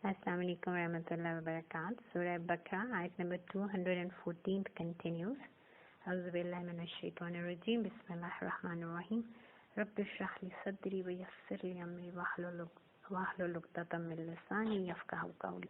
Assalamu alaikum warahmatullahi wabarakatuh. Surah Baqarah, ayat number 214 continues. A'udhu billahi minash shaitanir rajim. Bismillahir rahmanir rahim. Rabbi shrah li sadri wa yassir li amri wahlul 'uqdatam min lisani yafqahu qawli.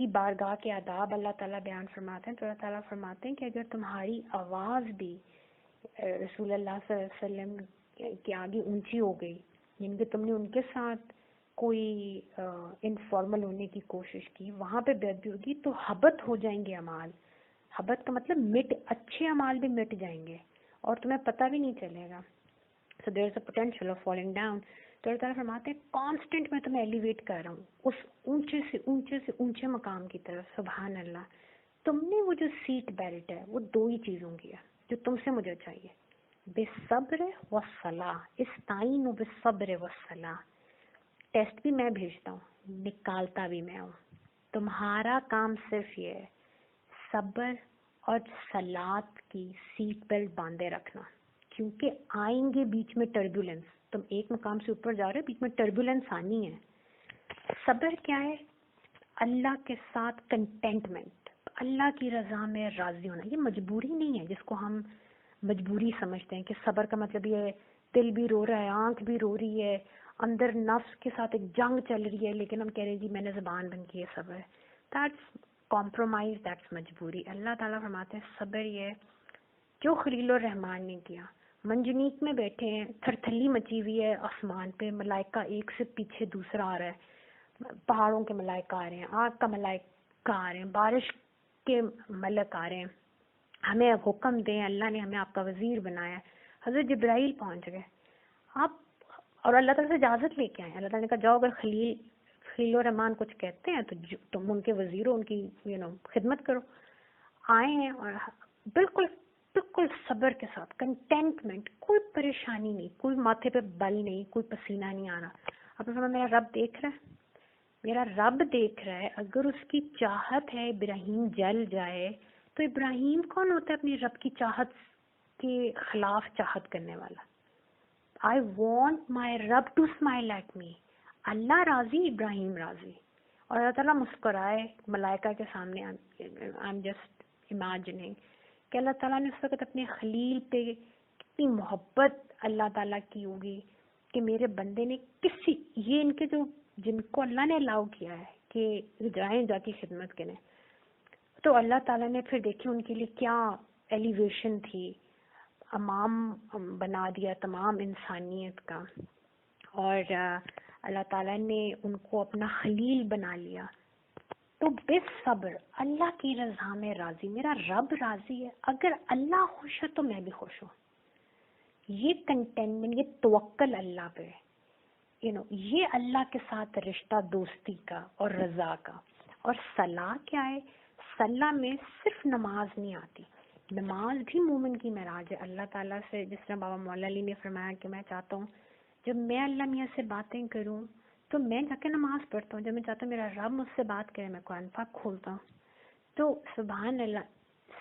کی بارگاہ کے آداب اللہ تعالیٰ بیان فرماتے ہیں. تو اللہ تعالیٰ فرماتے ہیں کہ اگر تمہاری آواز بھی رسول اللہ صلی اللہ علیہ وسلم کے آگے اونچی ہو گئی، یعنی کہ تم نے ان کے ساتھ کوئی انفارمل ہونے کی کوشش کی، وہاں پہ بے ادبی ہوگی، تو حبت ہو جائیں گے اعمال. حبت کا مطلب اچھے اعمال بھی مٹ جائیں گے اور تمہیں پتہ بھی نہیں چلے گا. So there is a potential of falling down. تو اللہ تعالیٰ فرماتے ہیں کانسٹنٹ میں تمہیں ایلیویٹ کر رہا ہوں اس اونچے سے اونچے سے اونچے مقام کی طرف. سبحان اللہ. تم نے وہ جو سیٹ بیلٹ ہے وہ 2 ہی چیزوں کی ہے جو تم سے مجھے چاہیے، بالصبر والصلاح. استعینوا بالصبر والصلاح. ٹیسٹ بھی میں بھیجتا ہوں، نکالتا بھی میں ہوں. تمہارا کام صرف یہ ہے صبر اور صلاۃ کی سیٹ بیلٹ باندھے رکھنا، کیونکہ آئیں گے بیچ میں ٹربولینس. تم ایک مقام سے اوپر جا رہے ہو، بیچ میں ٹربولینس آنی ہے. صبر کیا ہے؟ اللہ کے ساتھ کنٹینٹمنٹ، اللہ کی رضا میں راضی ہونا. یہ مجبوری نہیں ہے جس کو ہم مجبوری سمجھتے ہیں کہ صبر کا مطلب یہ ہے دل بھی رو رہا ہے، آنکھ بھی رو رہی ہے، اندر نفس کے ساتھ ایک جنگ چل رہی ہے، لیکن ہم کہہ رہے ہیں جی میں نے زبان بند کی ہے صبر. دیٹس کمپرومائز، دیٹس مجبوری. اللہ تعالیٰ فرماتے ہیں صبر یہ ہے جو خلیل الرحمان نے کیا. منجنیق میں بیٹھے ہیں، تھرتھلی مچی ہوئی ہے آسمان پہ، ملائکہ ایک سے پیچھے دوسرا آ رہا ہے، پہاڑوں کے ملائکہ آ رہے ہیں، آگ کا ملائکہ آ رہے ہیں، بارش کے ملک آ رہے ہیں. ہمیں حکم دیں، اللہ نے ہمیں آپ کا وزیر بنایا ہے. حضرت جبرائیل پہنچ گئے آپ، اور اللہ تعالیٰ سے اجازت لے کے آئے. اللہ تعالیٰ نے کہا جاؤ اگر خلیل الرحمان کچھ کہتے ہیں تو تم ان کے وزیر ہو، ان کی خدمت کرو. آئے ہیں اور بالکل صبر کے ساتھ، کنٹینٹمنٹ، کوئی پریشانی نہیں، کوئی ماتھے پہ بل نہیں، کوئی پسینہ نہیں آ رہا. آپ نے فرمایا میرا رب دیکھ رہا ہے، میرا رب دیکھ رہا ہے. اگر اس کی چاہت ہے ابراہیم جل جائے، تو ابراہیم کون ہوتا ہے اپنی رب کی چاہت کے خلاف چاہت کرنے والا؟ I want my رب to smile at me. اللہ راضی، ابراہیم راضی. اور اللہ تعالیٰ مسکرائے ملائکہ کے سامنے. I'm just imagining کہ اللہ تعالیٰ نے اس وقت اپنے خلیل پہ کتنی محبت اللہ تعالیٰ کی ہوگی کہ میرے بندے نے یہ ان کے جو جن کو اللہ نے الاؤ کیا ہے کہ جائیں جا کی خدمت کریں، تو اللہ تعالیٰ نے پھر دیکھیں ان کے لیے کیا ایلیویشن تھی، امام بنا دیا تمام انسانیت کا. اور اللہ تعالیٰ نے ان کو اپنا خلیل بنا لیا. تو بے صبر، اللہ کی رضا میں راضی، میرا رب راضی ہے، اگر اللہ خوش ہے تو میں بھی خوش ہوں. یہ کنٹینٹمنٹ، یہ توکل اللہ پہ، یہ اللہ کے ساتھ رشتہ دوستی کا اور رضا کا. اور صلاح کیا ہے؟ صلاح میں صرف نماز نہیں آتی، نماز بھی مومن کی معراج ہے. اللہ تعالیٰ سے جس طرح بابا مولا علی نے فرمایا کہ میں چاہتا ہوں جب میں اللہ میاں سے باتیں کروں تو میں جا کے نماز پڑھتا ہوں، جب میں چاہتا ہوں میرا رب مجھ سے بات کرے میں قرآن پاک کھولتا ہوں. تو سبحان اللہ،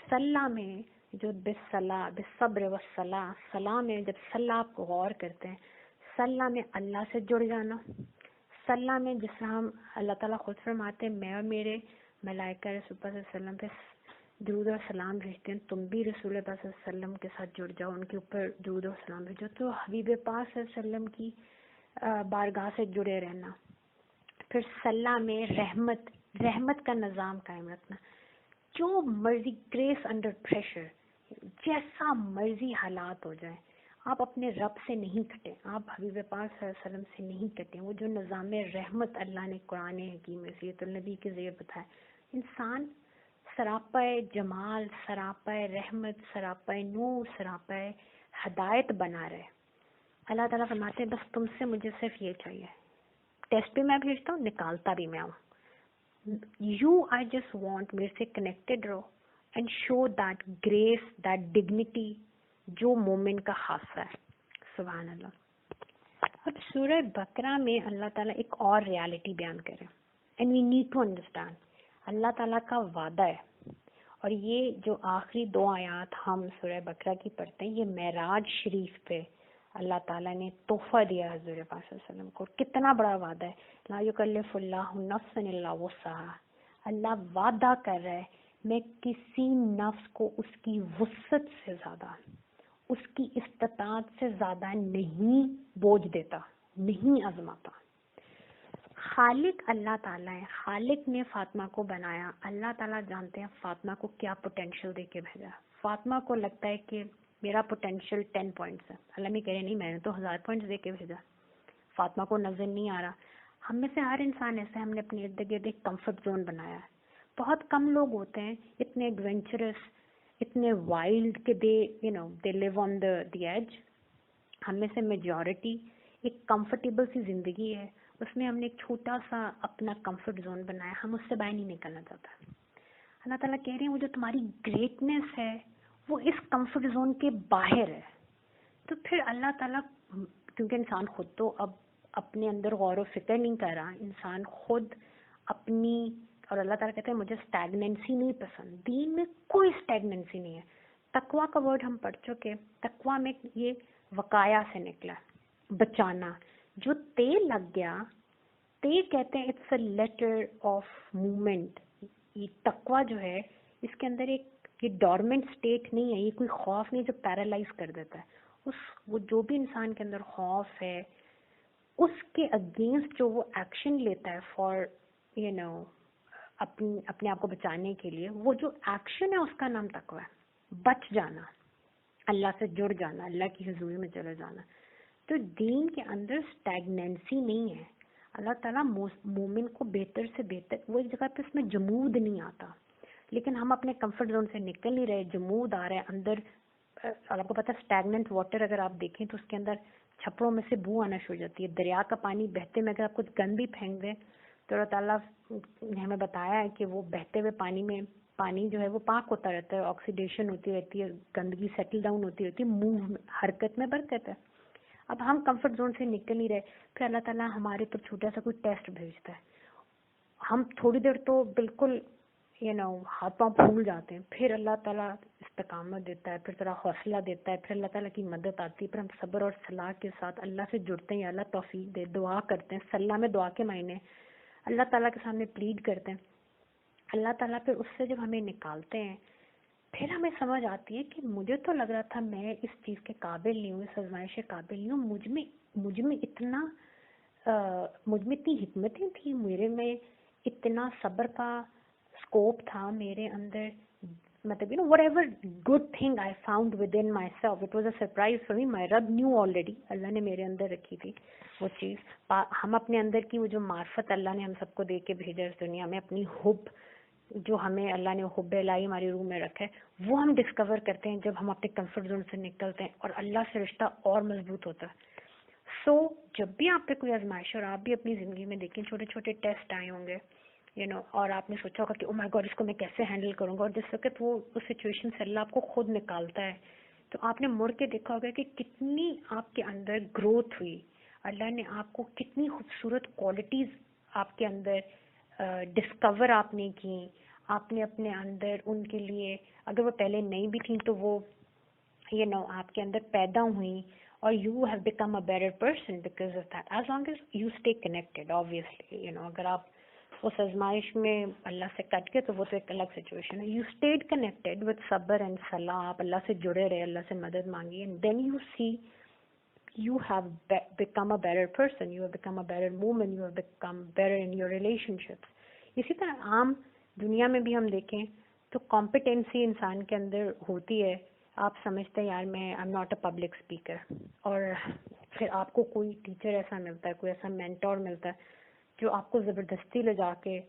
صلاح میں جو بالصبر والصلاح، صلاح میں جب صلاح آپ کو غور کرتے ہیں، صلاح میں اللہ سے جڑ جانا. صلاح میں جس طرح ہم اللہ تعالیٰ خود فرماتے ہیں میں اور میرے ملائکہ رسول اللہ صلی اللہ علیہ وسلم پہ درود اور سلام بھیجتے ہیں، تم بھی رسول اللہ صلی اللہ علیہ وسلم کے ساتھ جڑ جاؤ، ان کے اوپر درود اور سلام بھیجو. تو حبیب پاک صلی اللہ علیہ وسلم کی بارگاہ سے جڑے رہنا. پھر صلاح میں رحمت کا نظام قائم رکھنا. جو مرضی، گریس انڈر پریشر، جیسا مرضی حالات ہو جائیں، آپ اپنے رب سے نہیں کٹیں، آپ حبیب پاک صلی اللہ علیہ وسلم سے نہیں کٹیں. وہ جو نظام رحمت اللہ نے قرآن حکیم میں سیرت النبی کے ذریعے بتایا، انسان سراپا جمال، سراپا رحمت، سراپا نور، سراپا ہدایت بنا رہے. اللہ تعالیٰ فرماتے ہیں بس تم سے مجھے صرف یہ چاہیے، ٹیسٹ بھی میں بھیجتا ہوں، نکالتا بھی میں ہوں. I just want میرے سے کنیکٹڈ رہو and show that grace, that dignity جو مومن کا خاصہ ہے. سبحان اللہ. اب سورہ بقرہ میں اللہ تعالیٰ ایک اور ریالٹی بیان کرے and we need to understand. اللہ تعالیٰ کا وعدہ ہے، اور یہ جو آخری 2 آیات ہم سورہ بقرہ کی پڑھتے ہیں، یہ معراج شریف پہ اللہ تعالیٰ نے تحفہ دیا حضور پاک صلی اللہ علیہ وسلم کو. کتنا بڑا وعدہ ہے، لا یکلف اللہ نفسا الا وسعہا. اللہ وعدہ کر رہا ہے میں کسی نفس کو اس کی وسعت سے زیادہ، اس کی استطاعت سے زیادہ نہیں بوجھ دیتا، نہیں آزماتا. خالق اللہ تعالیٰ ہے. خالق نے فاطمہ کو بنایا. اللہ تعالیٰ جانتے ہیں فاطمہ کو کیا پوٹینشیل دے کے بھیجا. فاطمہ کو لگتا ہے کہ میرا پوٹینشیل 10 پوائنٹس ہے. اللہ میں کہہ رہے نہیں میں نے تو 1000 پوائنٹس دے کے بھیجا. فاطمہ کو نظر نہیں آ رہا. ہم میں سے ہر انسان ایسے ہم نے اپنے ارد گرد ایک کمفرٹ زون بنایا ہے. بہت کم لوگ ہوتے ہیں اتنے ایڈونچرس, اتنے وائلڈ کہ دے لیو آن دی ایج. ہم میں سے میجورٹی ایک کمفرٹیبل سی زندگی ہے, اس میں ہم نے ایک چھوٹا سا اپنا کمفرٹ زون بنایا, ہم اس سے باہر نہیں نکلنا چاہتا. اللہ تعالیٰ کہہ رہے ہیں وہ جو تمہاری گریٹنس ہے وہ اس کمفرٹ زون کے باہر ہے. تو پھر اللہ تعالیٰ, کیونکہ انسان خود تو اب اپنے اندر غور و فکر نہیں کر رہا, انسان خود اپنی, اور اللہ تعالیٰ کہتے ہیں مجھے اسٹیگننسی نہیں پسند. دین میں کوئی اسٹیگننسی نہیں ہے. تقویٰ کا ورڈ ہم پڑھ چکے. تقویٰ میں یہ وقایا سے نکلا, بچانا. جو تے لگ گیا, تے کہتے ہیں it's a letter of moment. یہ تقویٰ جو ہے اس کے اندر ایک یہ ڈورمنٹ اسٹیٹ نہیں ہے, یہ کوئی خوف نہیں جو پیرالائز کر دیتا ہے. وہ جو بھی انسان کے اندر خوف ہے اس کے اگینسٹ جو وہ ایکشن لیتا ہے فار اپنے آپ کو بچانے کے لیے, وہ جو ایکشن ہے اس کا نام تقویٰ ہے. بچ جانا, اللہ سے جڑ جانا, اللہ کی حضوری میں چلے جانا. تو دین کے اندر اسٹیگننسی نہیں ہے. اللہ تعالیٰ مومن کو بہتر سے بہتر, وہ ایک جگہ پہ اس میں جمود نہیں آتا, لیکن ہم اپنے کمفرٹ زون سے نکل نہیں رہے, جمود آ رہا ہے اندر. اور آپ کو پتا اسٹیگننٹ واٹر اگر آپ دیکھیں تو اس کے اندر چھپڑوں میں سے بو آنا شروع ہو جاتی ہے. دریا کا پانی بہتے میں اگر آپ کچھ گند بھی پھینک دیں تو اللہ تعالیٰ نے ہمیں بتایا ہے کہ وہ بہتے ہوئے پانی میں پانی جو ہے وہ پاک ہوتا رہتا ہے, آکسیڈیشن ہوتی رہتی ہے, گندگی سیٹل ڈاؤن ہوتی رہتی ہے, موو حرکت میں برکت ہے. اب ہم کمفرٹ زون سے نکل نہیں رہے, پھر اللہ تعالیٰ ہمارے پر چھوٹا سا کوئی ٹیسٹ بھیجتا ہے. ہم تھوڑی دیر تو بالکل ہاتھ پاؤں پھول جاتے ہیں, پھر اللہ تعالیٰ استقامت دیتا ہے, پھر ذرا حوصلہ دیتا ہے, پھر اللہ تعالیٰ کی مدد آتی ہے, پھر ہم صبر اور صلاح کے ساتھ اللہ سے جڑتے ہیں, اللہ توفیق دے, دعا کرتے ہیں. صلاح میں دعا کے معنی اللہ تعالیٰ کے سامنے پلیڈ کرتے ہیں. اللہ تعالیٰ پھر اس سے جب ہمیں نکالتے ہیں پھر ہمیں سمجھ آتی ہے کہ مجھے تو لگ رہا تھا میں اس چیز کے قابل نہیں ہوں, اس آزمائش کے قابل نہیں ہوں, مجھ میں اتنی حکمتیں تھیں, میرے میں اتنا صبر کا اسکوپ تھا میرے اندر, مطلب whatever good thing I found within myself, it was a surprise for me. My Rabb knew already, اللہ نے میرے اندر رکھی تھی وہ چیز. ہم اپنے اندر کی وہ جو معرفت اللہ نے ہم سب کو دے کے بھیجا اس دنیا میں, اپنی حب جو ہمیں اللہ نے حب الہی ہماری روح میں رکھا ہے, وہ ہم ڈسکور کرتے ہیں جب ہم اپنے کمفرٹ زون سے نکلتے ہیں اور اللہ سے رشتہ اور مضبوط ہوتا ہے. سو جب بھی آپ پہ کوئی آزمائش, اور آپ بھی اپنی زندگی میں دیکھیں چھوٹے چھوٹے ٹیسٹ آئے ہوں گے اور آپ نے سوچا ہوگا کہ او مائی گاڈ اس کو میں کیسے ہینڈل کروں گا, اور جس وقت وہ اس سچویشن سے اللہ آپ کو خود نکالتا ہے تو آپ نے مڑ کے دیکھا ہوگا کہ کتنی آپ کے اندر گروتھ ہوئی. اللہ نے آپ کو کتنی خوبصورت کوالٹیز آپ کے اندر ڈسکور آپ نے کی, آپ نے اپنے اندر ان کے لیے, اگر وہ پہلے نہیں بھی تھیں تو وہ آپ کے اندر پیدا ہوئیں, اور you have become a better person because of that, as long as you stay connected. Obviously اگر آپ اس آزمائش میں اللہ سے کٹ کے تو وہ تو ایک الگ سچویشن ہے. یو اسٹیڈ کنیکٹڈ وتھ صبر اینڈ صلاح, آپ اللہ سے جڑے رہے, اللہ سے مدد مانگی, and then you see you have become a better person, you have become a better woman, you have become better in your relationships. اسی طرح عام دنیا میں بھی ہم دیکھیں تو کمپیٹنسی انسان کے اندر ہوتی ہے. آپ سمجھتے ہیں یار میں I'm not a public speaker, اور پھر آپ کو کوئی ٹیچر ایسا ملتا ہے, کوئی ایسا مینٹور ملتا ہے جو آپ کو زبردستی لے جا کے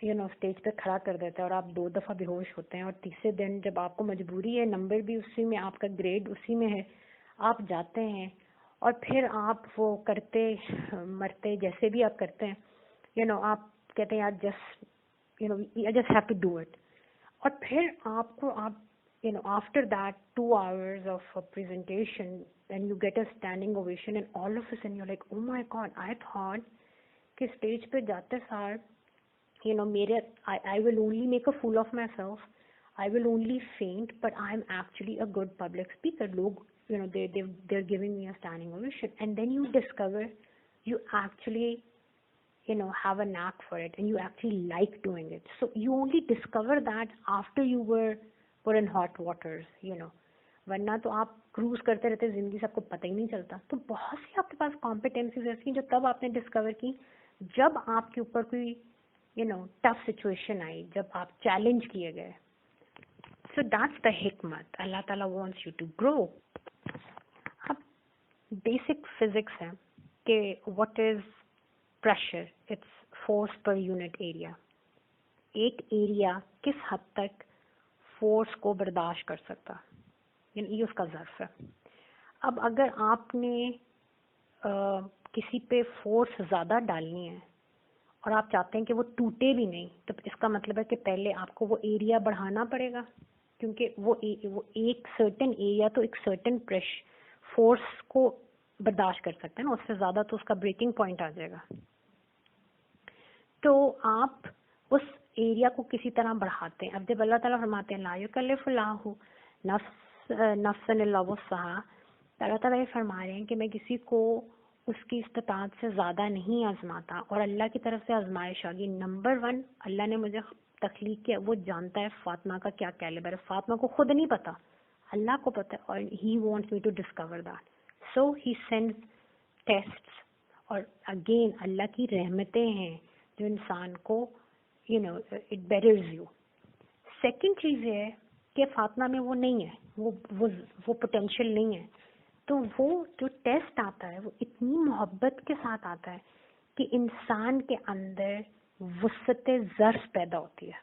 اسٹیج پہ کھڑا کر دیتا ہے, اور آپ 2 دفعہ بے ہوش ہوتے ہیں, اور تیسرے دن جب آپ کو مجبوری ہے, نمبر بھی اسی میں, آپ کا گریڈ اسی میں ہے, آپ جاتے ہیں اور پھر آپ وہ کرتے مرتے جیسے بھی آپ کرتے ہیں آپ کہتے ہیں یار just have to do it, اور پھر آپ کو after that 2 hours of a presentation and you get a standing ovation and all of a sudden you're like, oh my God, I thought کہ اسٹیج پہ جاتے سار میرے I will only make a fool of myself, I will only faint, but I'm actually a good public speaker. لوگ they're giving me a standing ovation, and then you discover you actually have a knack for it and you actually like doing it. So you only discover that after you were in hot waters, ورنہ تو آپ cruise کرتے رہتے زندگی سے, آپ کو پتہ ہی نہیں چلتا. تو بہت سی آپ کے پاس کمپیٹنسیز ایسی ہیں جو تب آپ نے ڈسکور کی جب آپ کے اوپر کوئی ٹف سچویشن آئی, جب آپ چیلنج کیے گئے, سو دیٹس دا حکمت. اللہ تعالیٰ وانٹس یو ٹو گرو. اب بیسک فزکس ہے کہ what is pressure, it's force per unit area. ایک ایریا کس حد تک فورس کو برداشت کر سکتا, یعنی یہ اس کا ظرف ہے. اب اگر آپ نے کسی پہ فورس زیادہ ڈالنی ہے اور آپ چاہتے ہیں کہ وہ ٹوٹے بھی نہیں, تو اس کا مطلب ہے کہ پہلے آپ کو وہ ایریا بڑھانا پڑے گا, کیونکہ وہ ایک سرٹن ایریا تو ایک سرٹن فورس کو برداشت کر سکتے ہیں نا, اس سے زیادہ تو اس کا بریکنگ پوائنٹ آ جائے گا. تو آپ اس ایریا کو کسی طرح بڑھاتے ہیں. اب جب اللہ تعالیٰ فرماتے ہیں لا یکلف اللہ نفسا الا وسعہا, اللہ تعالیٰ یہ فرما رہے ہیں کہ میں کسی کو اس کی استطاعت سے زیادہ نہیں آزماتا, اور اللہ کی طرف سے آزمائش آ گئی. نمبر 1, اللہ نے مجھے تخلیق کیا, وہ جانتا ہے فاطمہ کا کیا کیلیبر ہے. فاطمہ کو خود نہیں پتا, اللہ کو پتا ہے, اور he wants me to discover that. So he sends tests. اور اگین اللہ کی رحمتیں ہیں جو انسان کو اٹ بیٹرز یو. سیکنڈ چیز یہ ہے کہ فاطمہ میں وہ نہیں ہے, وہ پوٹینشیل نہیں ہے. تو وہ جو ٹیسٹ آتا ہے وہ اتنی محبت کے ساتھ آتا ہے کہ انسان کے اندر وسعت ظرف پیدا ہوتی ہے,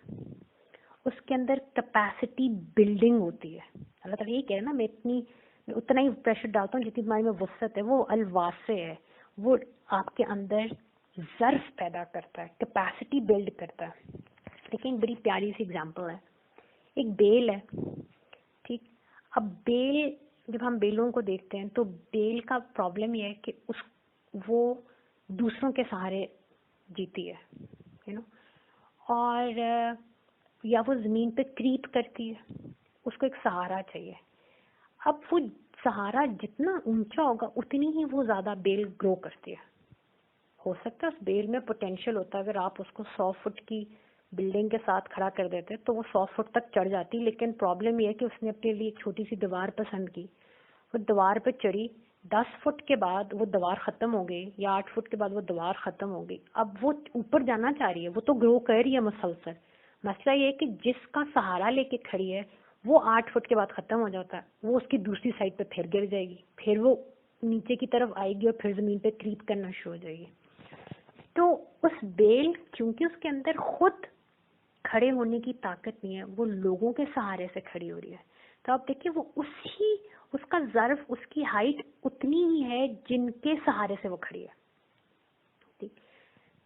اس کے اندر کیپیسٹی بلڈنگ ہوتی ہے. اللہ تعالیٰ یہ کہہ رہے ہیں نا, میں اتنا ہی پریشر ڈالتا ہوں جتنی تمہاری میں وسعت ہے. وہ الواسع ہے, وہ آپ کے اندر ظرف پیدا کرتا ہے, کیپیسٹی بلڈ کرتا ہے. لیکن بڑی پیاری سی اگزامپل ہے, ایک بیل ہے, ٹھیک. اب بیل, جب ہم بیلوں کو دیکھتے ہیں تو بیل کا پرابلم یہ ہے کہ وہ دوسروں کے سہارے جیتی ہے, اور یا وہ زمین پہ کریپ کرتی ہے, اس کو ایک سہارا چاہیے. اب وہ سہارا جتنا اونچا ہوگا اتنی ہی وہ زیادہ بیل گرو کرتی ہے. ہو سکتا ہے اس بیل میں پوٹینشیل ہوتا ہے, اگر آپ اس کو 100 فٹ کی بلڈنگ کے ساتھ کھڑا کر دیتے تو وہ 100 فٹ تک چڑھ جاتی. لیکن پرابلم یہ ہے کہ اس نے اپنے لیے ایک چھوٹی سی دیوار پسند کی, وہ دیوار پہ چڑھی, 10 فٹ کے بعد وہ دیوار ختم ہو گئی, یا 8 فٹ کے بعد وہ دیوار ختم ہو گئی. اب وہ اوپر جانا چاہ رہی ہے, وہ تو گرو کر رہی ہے مسلسل. مسئلہ یہ ہے کہ جس کا سہارا لے کے کھڑی ہے وہ 8 فٹ کے بعد ختم ہو جاتا ہے, وہ اس کی دوسری سائڈ پہ پھر گر جائے گی, پھر وہ نیچے کی طرف آئے گی اور پھر زمین پہ کریپ کرنا شروع ہو جائے گی. تو اس بیل, کیونکہ اس کے اندر خود کھڑے ہونے کی طاقت نہیں ہے, وہ لوگوں کے سہارے سے کھڑی ہو رہی ہے. تو آپ دیکھیں وہ اس کا ظرف, اس کی ہائٹ اتنی ہی ہے جن کے سہارے سے وہ کھڑی ہے.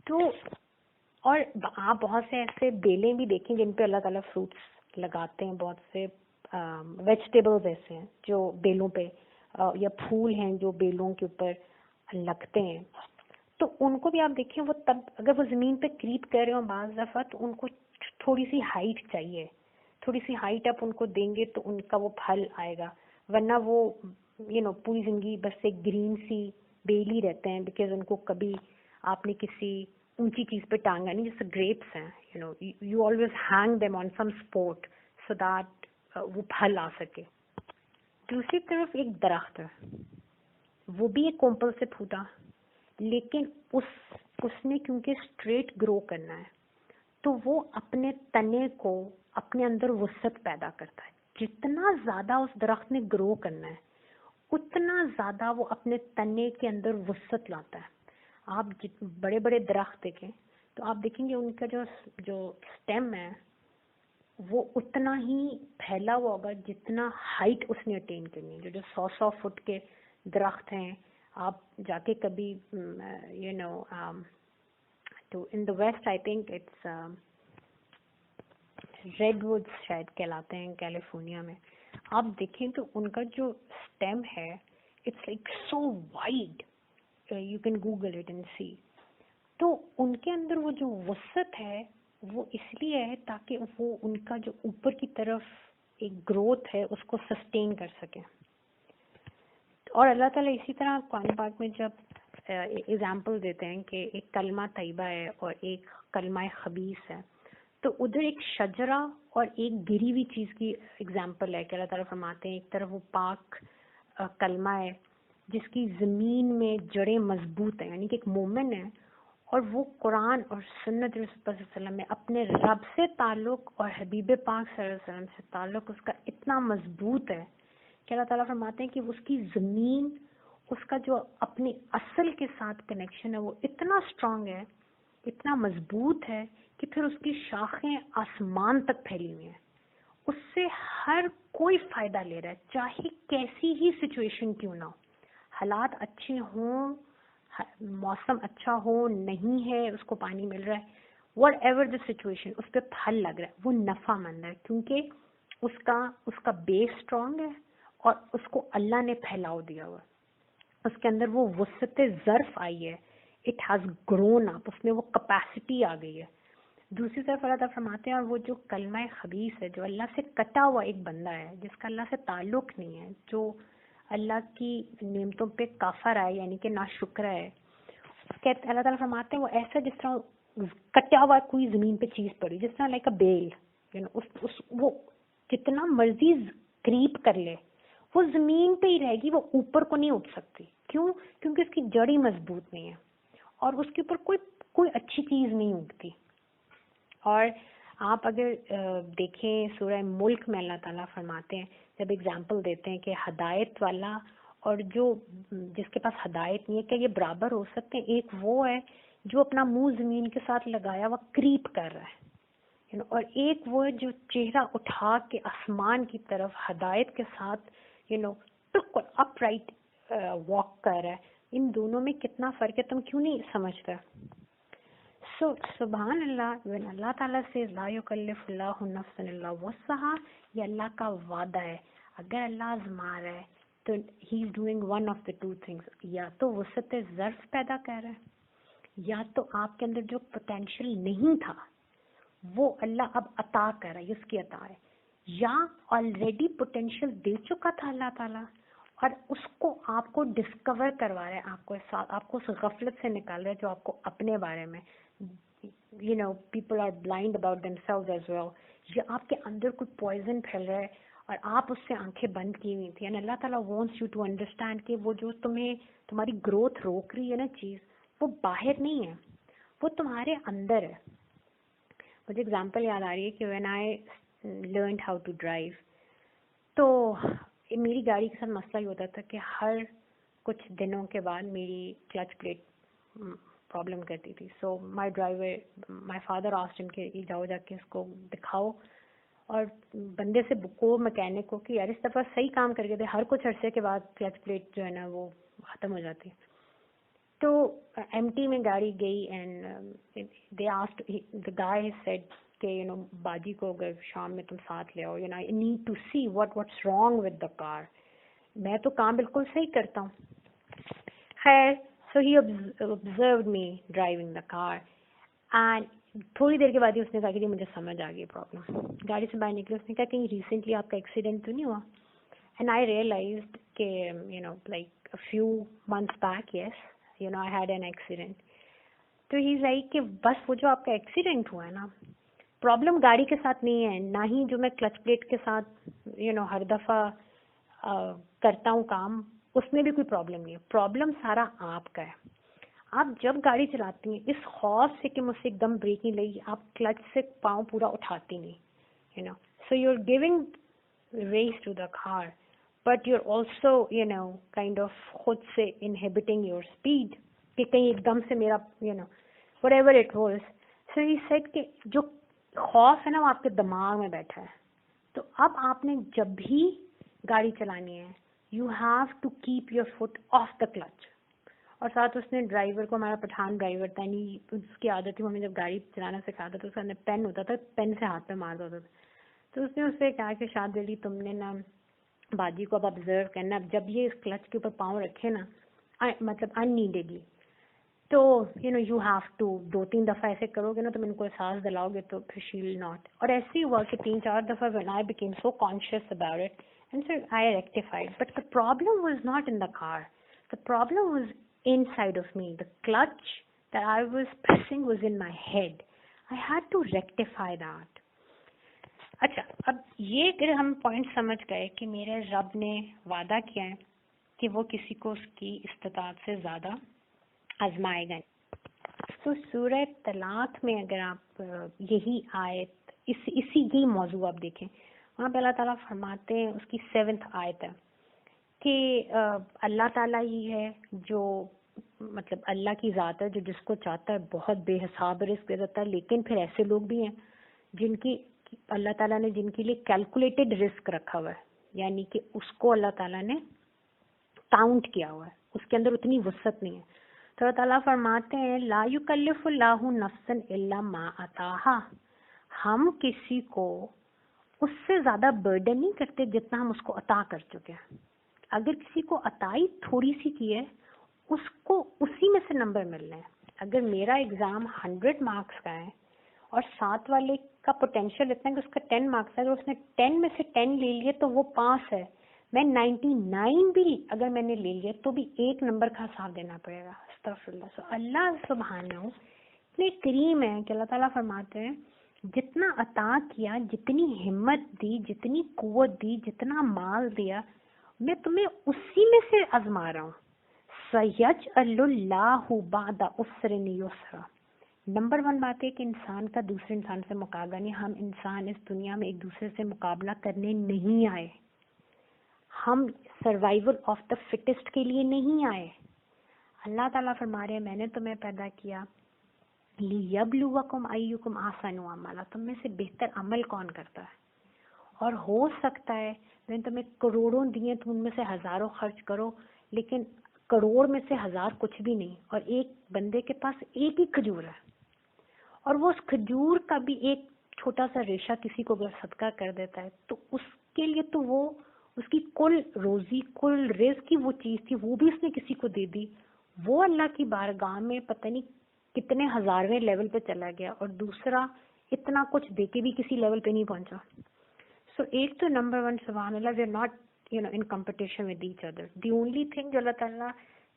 تو اور آپ بہت سے ایسے بیلیں بھی دیکھیں جن پہ اللہ تعالیٰ فروٹس لگاتے ہیں, بہت سے ویجیٹیبلز ایسے ہیں جو بیلوں پہ, یا پھول ہیں جو بیلوں کے اوپر لگتے ہیں. تو ان کو بھی آپ دیکھیں, وہ تب اگر وہ زمین پہ کریپ کر رہے ہوں بعض دفعہ, تو ان کو تھوڑی سی ہائٹ چاہیے, تھوڑی سی ہائٹ آپ ان کو دیں گے تو ان کا وہ پھل آئے گا. ورنہ وہ پوری زندگی بس ایک گرین سی بیل ہی رہتے ہیں, بیکاز ان کو کبھی آپ نے کسی اونچی چیز پہ ٹانگا نہیں. جیسے گریپس ہیں, you always hang them on some sport so that وہ پھل آ سکے. دوسری طرف ایک درخت ہے, وہ بھی ایک کومپل سے پھوٹا, لیکن اس نے کیونکہ اسٹریٹ گرو کرنا ہے تو وہ اپنے تنے کو اپنے اندر وسعت پیدا کرتا ہے. جتنا زیادہ اس درخت نے گرو کرنا ہے اتنا زیادہ وہ اپنے تنے کے اندر وسعت لاتا ہے. آپ بڑے بڑے درخت دیکھیں تو آپ دیکھیں گے ان کا جو اسٹیم ہے وہ اتنا ہی پھیلا ہوا ہوگا جتنا ہائٹ اس نے اٹین کرنی ہے. جو 100 فٹ کے درخت ہیں, آپ جا کے کبھی تو in the west I think it's redwoods شاید کہلاتے ہیں کیلیفورنیا میں, آپ دیکھیں تو ان کا جو اسٹیم ہے it's like so wide, you can Google it and see. تو ان کے اندر وہ جو وسعت ہے وہ اس لیے ہے تاکہ وہ ان کا جو اوپر کی طرف ایک گروتھ ہے اس کو سسٹین کر سکیں. اور اللہ تعالیٰ اسی طرح قرآن پاک میں جب ایگزامپل دیتے ہیں کہ ایک کلمہ طیبہ ہے اور ایک کلمہ خبیث ہے, تو ادھر ایک شجرہ اور ایک گری ہوئی چیز کی ایگزامپل ہے کہ اللہ تعالیٰ فرماتے ہیں ایک طرف وہ پاک کلمہ ہے جس کی زمین میں جڑیں مضبوط ہیں, یعنی کہ ایک مومن ہے, اور وہ قرآن اور سنت رسول اللہ صلی اللہ علیہ وسلم میں اپنے رب سے تعلق اور حبیب پاک صلی اللہ علیہ وسلم سے تعلق اس کا اتنا مضبوط ہے کہ اللہ تعالیٰ فرماتے ہیں کہ اس کی زمین، اس کا جو اپنی اصل کے ساتھ کنیکشن ہے وہ اتنا اسٹرانگ ہے، اتنا مضبوط ہے کہ پھر اس کی شاخیں آسمان تک پھیلی ہوئی ہیں. اس سے ہر کوئی فائدہ لے رہا ہے، چاہے کیسی ہی سچویشن کیوں نہ ہو. حالات اچھے ہوں، موسم اچھا ہو، نہیں ہے، اس کو پانی مل رہا ہے، وٹ ایور دا سچویشن، اس پہ پھل لگ رہا ہے، وہ نفع مند ہے کیونکہ اس کا بیس اسٹرانگ ہے اور اس کو اللہ نے پھیلاؤ دیا ہوا. اس کے اندر وہ وسعت ظرف آئی ہے، اٹ ہیز گرون اپ، اس میں وہ کیپیسٹی آ گئی ہے. دوسری طرف اللہ تعالیٰ فرماتے ہیں اور وہ جو کلمہ خبیث ہے، جو اللہ سے کٹا ہوا ایک بندہ ہے، جس کا اللہ سے تعلق نہیں ہے، جو اللہ کی نعمتوں پہ کافر ہے یعنی کہ ناشکر ہے، اللہ تعالیٰ فرماتے ہیں وہ ایسا جس طرح کٹا ہوا کوئی زمین پہ چیز پڑی، جس طرح لائک اے بیل، وہ جتنا مرضی قریب کر لے وہ زمین پہ ہی رہے گی، وہ اوپر کو نہیں اٹھ سکتی. کیوں؟ کیونکہ اس کی جڑی مضبوط نہیں ہے اور اس کے اوپر کوئی اچھی چیز نہیں اگتی. اور آپ اگر دیکھیں سورہ ملک میں اللہ تعالیٰ فرماتے ہیں، جب اگزامپل دیتے ہیں کہ ہدایت والا اور جس کے پاس ہدایت نہیں ہے، کہ یہ برابر ہو سکتے ہیں؟ ایک وہ ہے جو اپنا منہ زمین کے ساتھ لگایا ہوا کریپ کر رہا ہے، اور ایک وہ ہے جو چہرہ اٹھا کے آسمان کی طرف ہدایت کے ساتھ اپ رائٹ واک کر رہا ہے. ان دونوں میں کتنا فرق ہے، تم کیوں نہیں سمجھتا؟ سبحان اللہ، when اللہ تعالیٰ سے لا یکلف اللہ نفسا الا وسعہا، یہ اللہ کا وعدہ ہے. اگر اللہ آزما رہا ہے تو he is doing one of the two things, یا تو وسعت ظرف پیدا کر رہا ہے، یا تو آپ کے اندر جو پوٹینشیل نہیں تھا وہ اللہ اب عطا کر رہا ہے، اس کی عطا ہے، یا آلریڈی پوٹینشیل دے چکا تھا اللہ تعالیٰ اور اس کو آپ کو ڈسکور کروا رہا ہے، آپ کو اس غفلت سے نکال رہا ہے جو آپ کو اپنے بارے میں people are blind about themselves as well، یا آپ کے اندر کوئی پوائزن پھیل رہا ہے اور آپ اس سے آنکھیں بند کی ہوئی تھی. اللہ تعالیٰ wants you to understand کہ وہ جو تمہاری گروتھ روک رہی ہے نا چیز، وہ باہر نہیں ہے، وہ تمہارے اندر ہے. مجھے اگزامپل یاد آ رہی ہے کہ when I learned how to drive، تو میری گاڑی کے ساتھ مسئلہ یہ ہوتا تھا کہ ہر کچھ دنوں کے بعد میری کلچ پلیٹ پرابلم کرتی تھی. سو مائی فادر آسکڈ ہم کہ جاؤ جا کے اس کو دکھاؤ، اور بندے سے بکو میکینک کو کہ یار اس دفعہ صحیح کام کر کے دے، ہر کچھ عرصے کے بعد کلچ پلیٹ جو ہے نا وہ ختم ہو جاتی. تو ایم ٹی میں گاڑی گئی and they asked the guy said کہ باجی کو اگر شام میں تم ساتھ لے آؤ، I need to see what's wrong with the car. میں تو کام بالکل صحیح کرتا ہوں. خیر، سو ہی observed me driving the car and تھوڑی دیر کے بعد ہی اس نے کہا کہ مجھے سمجھ آ گئی پرابلم. گاڑی سے باہر نکلی، اس نے کہا کہیں ریسنٹلی آپ کا ایکسیڈنٹ تو نہیں ہوا؟ اینڈ آئی ریئلائزڈ کہ like a few months back, yes, I had an accident. تو ہی لائک کہ بس وہ جو آپ کا ایکسیڈنٹ ہوا ہے نا، پرابلم گاڑی کے ساتھ نہیں ہے، نہ ہی جو میں کلچ پلیٹ کے ساتھ ہر دفعہ کرتا ہوں کام، اس میں بھی کوئی پرابلم نہیں ہے. پرابلم سارا آپ کا ہے. آپ جب گاڑی چلاتی ہیں اس خوف سے کہ مجھ سے ایک دم بریک نہیں لگی، آپ کلچ سے پاؤں پورا اٹھاتی نہیں، so you are giving race to the car but you are also kind of خود سے انہیبٹنگ یور اسپیڈ کہ کہیں ایک دم سے میرا what ever it was. So he said کہ جو خوف ہے نا وہ آپ کے دماغ میں بیٹھا ہے. تو اب آپ نے جب بھی گاڑی چلانی ہے you have to keep your foot off the clutch. اور ساتھ اس نے ڈرائیور کو، ہمارا پٹھان ڈرائیور تھا، نہیں اس کی عادت تھی، ہمیں جب گاڑی چلانا سکھاتا تھا اس کا پین ہوتا تھا، پین سے ہاتھ پہ مارتا ہوتا تھا. تو اس نے اس سے کہا کہ شاد علی تم نے نا باجی کو اب آبزرو کرنا، جب یہ اس کلچ کے اوپر پاؤں رکھے نا مطلب اننیڈیڈلی، تو یو ہیو ٹو 2-3 دفعہ ایسے کرو گے نا تم ان کو احساس دلاؤ گے تو پھر شی ول ناٹ. اور ایسے ہی ہوا کہ 3-4 دفعہ when I became so conscious about it and so I rectified. But the problem was not in the car. The problem was inside of me. The clutch that I was pressing was in my head. I had to rectify that. اچھا، اب یہ اگر ہم point سمجھ گئے کہ میرے رب نے وعدہ کیا ہے کہ وہ کسی کو اس کی استطاعت سے زیادہ آزمائے گا. سورہ طلاق میں اگر آپ یہی آیت اسی موضوع آپ دیکھیں، وہاں پہ اللہ تعالیٰ فرماتے ہیں، اس کی 7th آیت ہے کہ اللہ تعالیٰ ہی ہے جو مطلب اللہ کی ذات ہے جو جس کو چاہتا ہے بہت بے حساب رزق دے دیتا ہے، لیکن پھر ایسے لوگ بھی ہیں جن کی اللہ تعالیٰ نے جن کے لیے کیلکولیٹڈ رزق رکھا ہوا ہے، یعنی کہ اس کو اللہ تعالیٰ نے کاؤنٹ کیا ہوا ہے، اس کے اندر اتنی وسعت نہیں ہے. تو اللہ تعالیٰ فرماتے ہیں لا یکلف اللہ نفسا الا ما اتاہا، ہم کسی کو اس سے زیادہ برڈن نہیں کرتے جتنا ہم اس کو عطا کر چکے ہیں. اگر کسی کو عطائی تھوڑی سی کی ہے اس کو اسی میں سے نمبر ملنے ہیں. اگر میرا ایگزام 100 مارکس کا ہے اور ساتھ والے کا پوٹینشیل اتنا ہے کہ اس کا 10 مارکس ہے، اگر اس نے 10 میں سے 10 لے لیے تو وہ پاس ہے. میں 99 بھی اگر میں نے لے لیا تو بھی 1 نمبر کا حساب دینا پڑے گا. استغفر اللہ. اللہ سبحانہ اتنے کریم ہے کہ اللہ تعالیٰ فرماتے ہیں جتنا عطا کیا، جتنی ہمت دی، جتنی قوت دی، جتنا مال دیا، میں تمہیں اسی میں سے آزما رہا ہوں. سَيَجْعَلُ اللَّهُ بَعْدَ عُسْرٍ يُسْرًا. نمبر 1 بات ہے کہ انسان کا دوسرے انسان سے مقابلہ نہیں. ہم انسان اس دنیا میں ایک دوسرے سے مقابلہ کرنے نہیں آئے. ہم سروائیول آف دا فٹسٹ کے لیے نہیں آئے. اللہ تعالیٰ فرما رہے ہیں میں نے تمہیں پیدا کیا لِيَبْلُوَكُمْ أَيُّكُمْ أَحْسَنُ عَمَلًا، تم میں سے بہتر عمل کون کرتا ہے. اور ہو سکتا ہے میں نے تمہیں کروڑوں دیے، تم ان میں سے ہزاروں خرچ کرو، لیکن کروڑ میں سے 1000 کچھ بھی نہیں، اور ایک بندے کے پاس ایک ہی کھجور ہے، اور وہ اس کھجور کا بھی ایک چھوٹا سا ریشہ کسی کو اگر صدقہ کر دیتا ہے تو اس کے لیے تو وہ اس کی کل روزی، کل رزق کی وہ چیز تھی، وہ بھی اس نے کسی کو دے دی. وہ اللہ کی بارگاہ میں پتہ نہیں کتنے 1000ویں لیول پہ چلا گیا، اور دوسرا اتنا کچھ دے کے بھی کسی لیول پہ نہیں پہنچا. سو ایک تو نمبر 1 سبحان اللہ، we are not in competition with each other. The only thing جو اللہ تعالیٰ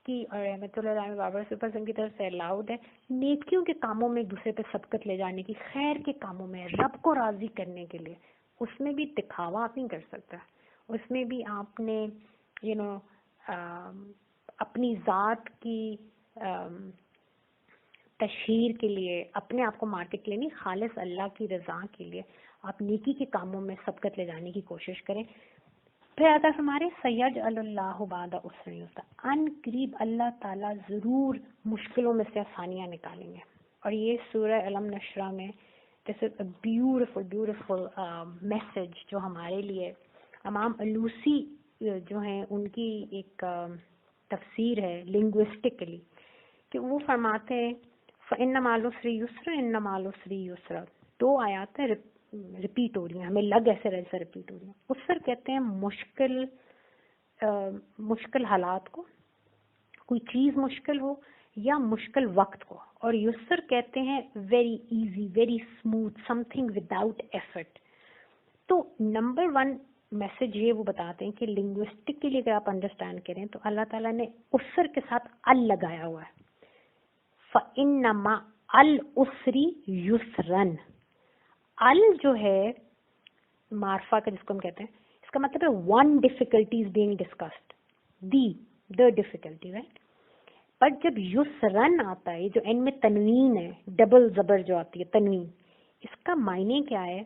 کی اور رحمۃ اللہ علیہ بابر سپر سنگ کی طرف سے الاؤڈ ہے، نیکیوں کے کاموں میں ایک دوسرے پہ سبقت لے جانے کی، خیر کے کاموں میں رب کو راضی کرنے کے لیے. اس میں بھی دکھاوا آپ نہیں کر سکتا، اس میں بھی آپ نے اپنی ذات کی تشہیر کے لیے، اپنے آپ کو مارکیٹ کے لیے نہیں، خالص اللہ کی رضا کے لیے آپ نیکی کے کاموں میں سبقت لے جانے کی کوشش کریں. پھر آتا ہے ہمارے سَيَجْعَلُ اللَّهُ بَعْدَ عُسْرٍ يُسْرًا، ان قریب اللہ تعالیٰ ضرور مشکلوں میں سے آسانیاں نکالیں گے. اور یہ سورہ علم نشرہ میں دس از اے بیوٹیفل میسج جو ہمارے لیے امام علوسی جو ہیں ان کی ایک تفسیر ہے لنگوسٹکلی، کہ وہ فرماتے ہیں فَإِنَّ مَعَ الْعُسْرِ يُسْرًا إِنَّ مَعَ الْعُسْرِ يُسْرًا. 2 آیات ہیں ریپیٹ ہو رہی ہیں، ہمیں لگ ایسے ریپیٹ ہو رہی ہیں. عسر کہتے ہیں مشکل حالات کو، کوئی چیز مشکل ہو یا مشکل وقت کو، اور یسر کہتے ہیں very easy, very smooth, some thing without effort. تو نمبر 1 میسج یہ وہ بتاتے ہیں کہ لنگوسٹک کے لیے اگر آپ انڈرسٹینڈ کریں تو اللہ تعالیٰ نے عسر کے ساتھ ال لگایا ہوا ہے. فَإِنَّ مَعَ الْعُسْرِ يُسْرًا. ال جو ہے معرفہ کا جس کو ہم کہتے ہیں، اس کا مطلب ہے one difficulty is being discussed, the difficulty, right? But جب یسرن آتا ہے، جو ان میں تنوین ہے، ڈبل زبر جو آتی ہے تنوین، اس کا معنی کیا ہے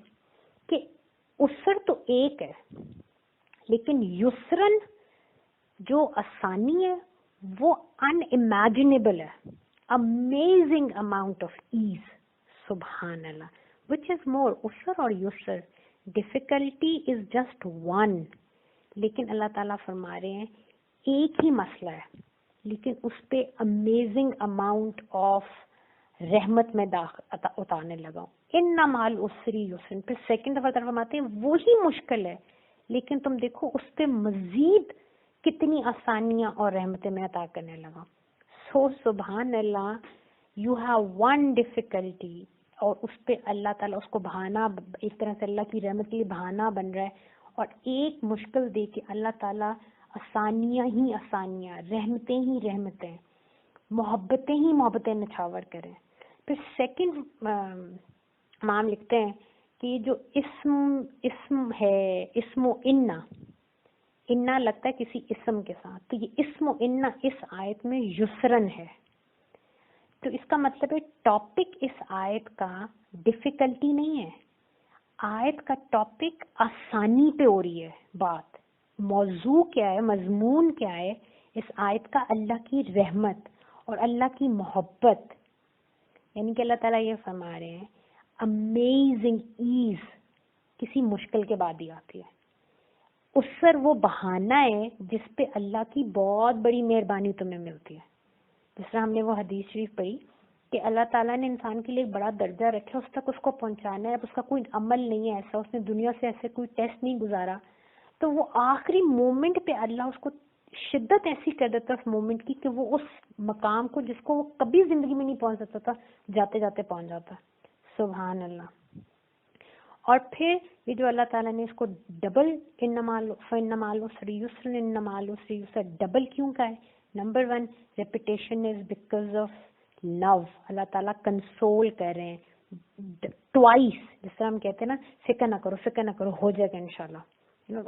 کہ عسر تو ایک ہے لیکن یسرن جو آسانی ہے وہ unimaginable ہے، amazing amount of ease. سبحان اللہ. which is more عسر اور یسر؟ difficulty is just one. لیکن اللہ تعالیٰ فرما رہے ہیں ایک ہی مسئلہ ہے لیکن اس پہ امیزنگ اماؤنٹ آف رحمت میں اتارنے لگا. ان مع العسر یسر. پھر سیکنڈ دفعہ فرماتے ہیں وہی مشکل ہے لیکن تم دیکھو اس پہ مزید کتنی آسانیاں اور رحمتیں میں عطا کرنے لگا. سو سبحان اللہ، یو ہیو ون ڈیفیکلٹی اور اس پہ اللہ تعالیٰ اس کو بہانا، ایک طرح سے اللہ کی رحمت کے لیے بہانا بن رہا ہے، اور ایک مشکل دے کے اللہ تعالیٰ آسانیاں ہی آسانیاں، رحمتیں ہی رحمتیں، محبتیں ہی محبتیں نچھاور کریں. پھر سیکنڈ امام لکھتے ہیں کہ یہ جو اسم ہے، اسم و انا لگتا ہے کسی اسم کے ساتھ، تو یہ اسم و انا اس آیت میں یسرن ہے. تو اس کا مطلب ہے ٹاپک اس آیت کا ڈیفیکلٹی نہیں ہے، آیت کا ٹاپک آسانی پہ ہو رہی ہے بات. موضوع کیا ہے، مضمون کیا ہے اس آیت کا؟ اللہ کی رحمت اور اللہ کی محبت. یعنی کہ اللہ تعالیٰ یہ فرما رہے ہیں امیزنگ ایز کسی مشکل کے بعد ہی آتی ہے. اس پر وہ بہانہ ہے جس پہ اللہ کی بہت بڑی مہربانی تمہیں ملتی ہے. جس طرح ہم نے وہ حدیث شریف پڑھی کہ اللہ تعالیٰ نے انسان کے لیے ایک بڑا درجہ رکھا، اس تک اس کو پہنچانا ہے. اب اس کا کوئی عمل نہیں ہے ایسا، اس نے دنیا سے ایسے کوئی ٹیسٹ نہیں گزارا، تو وہ آخری مومنٹ پہ اللہ اس کو شدت ایسی کر دیتا اس مومنٹ کی کہ وہ اس مقام کو جس کو وہ کبھی زندگی میں نہیں پہنچ سکتا تھا جاتے جاتے پہنچ جاتا. سبحان اللہ. اور پھر یہ جو اللہ تعالیٰ نے اس کو ڈبل ڈبل کیوں کا ہے؟ Number 1 repetition is because of love. اللہ تعالیٰ کنسول کر رہے ہیں ٹوائس. جس طرح ہم کہتے ہیں نا فکر نہ کرو ہو جائے گا انشاءاللہ.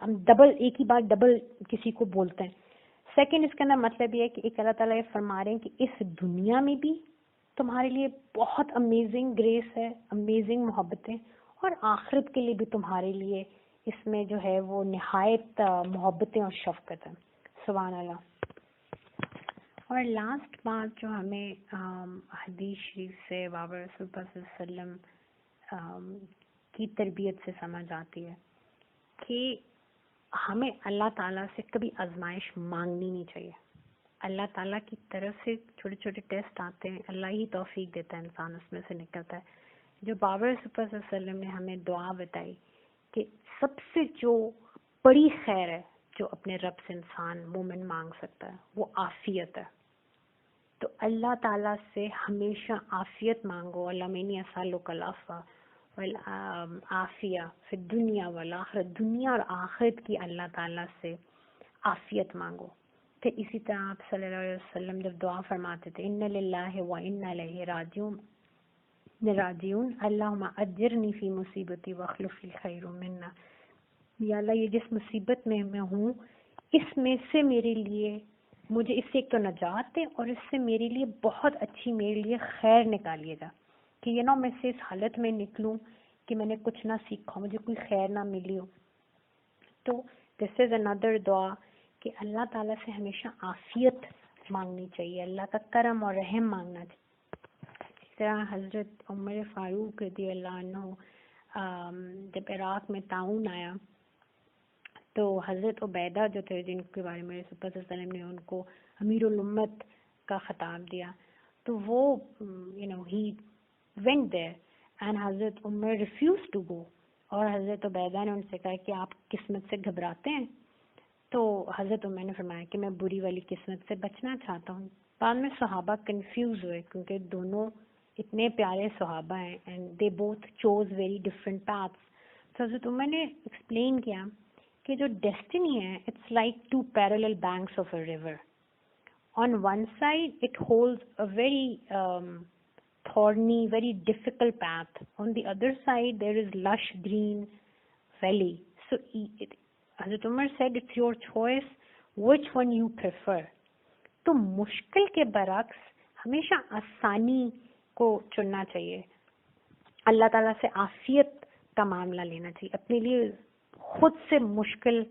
ہم ڈبل ایک ہی بات ڈبل کسی کو بولتے ہیں. سیکنڈ اس کے اندر مطلب یہ ہے کہ ایک اللہ تعالیٰ یہ فرما رہے ہیں کہ اس دنیا میں بھی تمہارے لیے بہت امیزنگ گریس ہے، امیزنگ محبتیں، اور آخرت کے لیے بھی تمہارے لیے اس میں جو ہے وہ نہایت محبتیں اور شفقت ہے. سبحان اللہ. اور لاسٹ بات جو ہمیں حدیث شریف سے بابا رسول اللہ صلی اللہ علیہ وسلم کی تربیت سے سمجھ آتی ہے کہ ہمیں اللہ تعالیٰ سے کبھی آزمائش مانگنی نہیں چاہیے. اللہ تعالیٰ کی طرف سے چھوٹے چھوٹے ٹیسٹ آتے ہیں، اللہ ہی توفیق دیتا ہے، انسان اس میں سے نکلتا ہے. جو بابا رسول اللہ صلی اللہ علیہ وسلم نے ہمیں دعا بتائی کہ سب سے جو بڑی خیر ہے جو اپنے رب سے انسان مومن مانگ سکتا ہے وہ عافیت ہے. تو اللہ تعالیٰ سے ہمیشہ عافیت مانگو. اللہم انی اسألک العفو والعافیہ فی الدنیا والآخرہ. دنیا اور آخرت کی اللہ تعالیٰ سے عافیت مانگو. پھر اسی طرح آپ صلی اللہ علیہ وسلم جب دعا فرماتے تھے ان للہ و انا الیہ راجعون اللہم اجرنی فی مصیبتی واخلف لی خیر منہا. یا اللہ یہ جس مصیبت میں ہوں اس میں سے میرے لیے مجھے اس سے ایک تو نجات دے اور اس سے میرے لیے بہت اچھی میرے لیے خیر نکالیے گا کہ یہ نہ میں سے اس حالت میں نکلوں کہ میں نے کچھ نہ سیکھا، مجھے کوئی خیر نہ ملی ہو. تو دس از اندر دعا کہ اللہ تعالیٰ سے ہمیشہ عافیت مانگنی چاہیے، اللہ کا کرم اور رحم مانگنا چاہیے. اس طرح حضرت عمر فاروق رضی اللہ عنہ جب عراق میں طاعون آیا تو حضرت عبیدہ جو تھے جن کے بارے میں رسول اللہ صلی اللہ علیہ وسلم نے ان کو امیر الامت کا خطاب دیا، تو وہ ہی went there and حضرت عمر refused to go. اور حضرت عبیدہ نے ان سے کہا کہ آپ قسمت سے گھبراتے ہیں؟ تو حضرت عمر نے فرمایا کہ میں بری والی قسمت سے بچنا چاہتا ہوں. بعد میں صحابہ کنفیوز ہوئے کیونکہ دونوں اتنے پیارے صحابہ ہیں and they both chose very different paths. تو حضرت عمر نے ایکسپلین کیا کہ جو ڈیسٹینی ہے it's like two parallel banks of a river. On one side it holds a very thorny, very difficult path. On the other side, there is lush green valley. So Hazrat Umar said, it's your choice which one you prefer. تو مشکل کے برعکس ہمیشہ آسانی کو چننا چاہیے. اللہ تعالیٰ سے عافیت کا معاملہ لینا چاہیے. اپنے لیے خود سے مشکل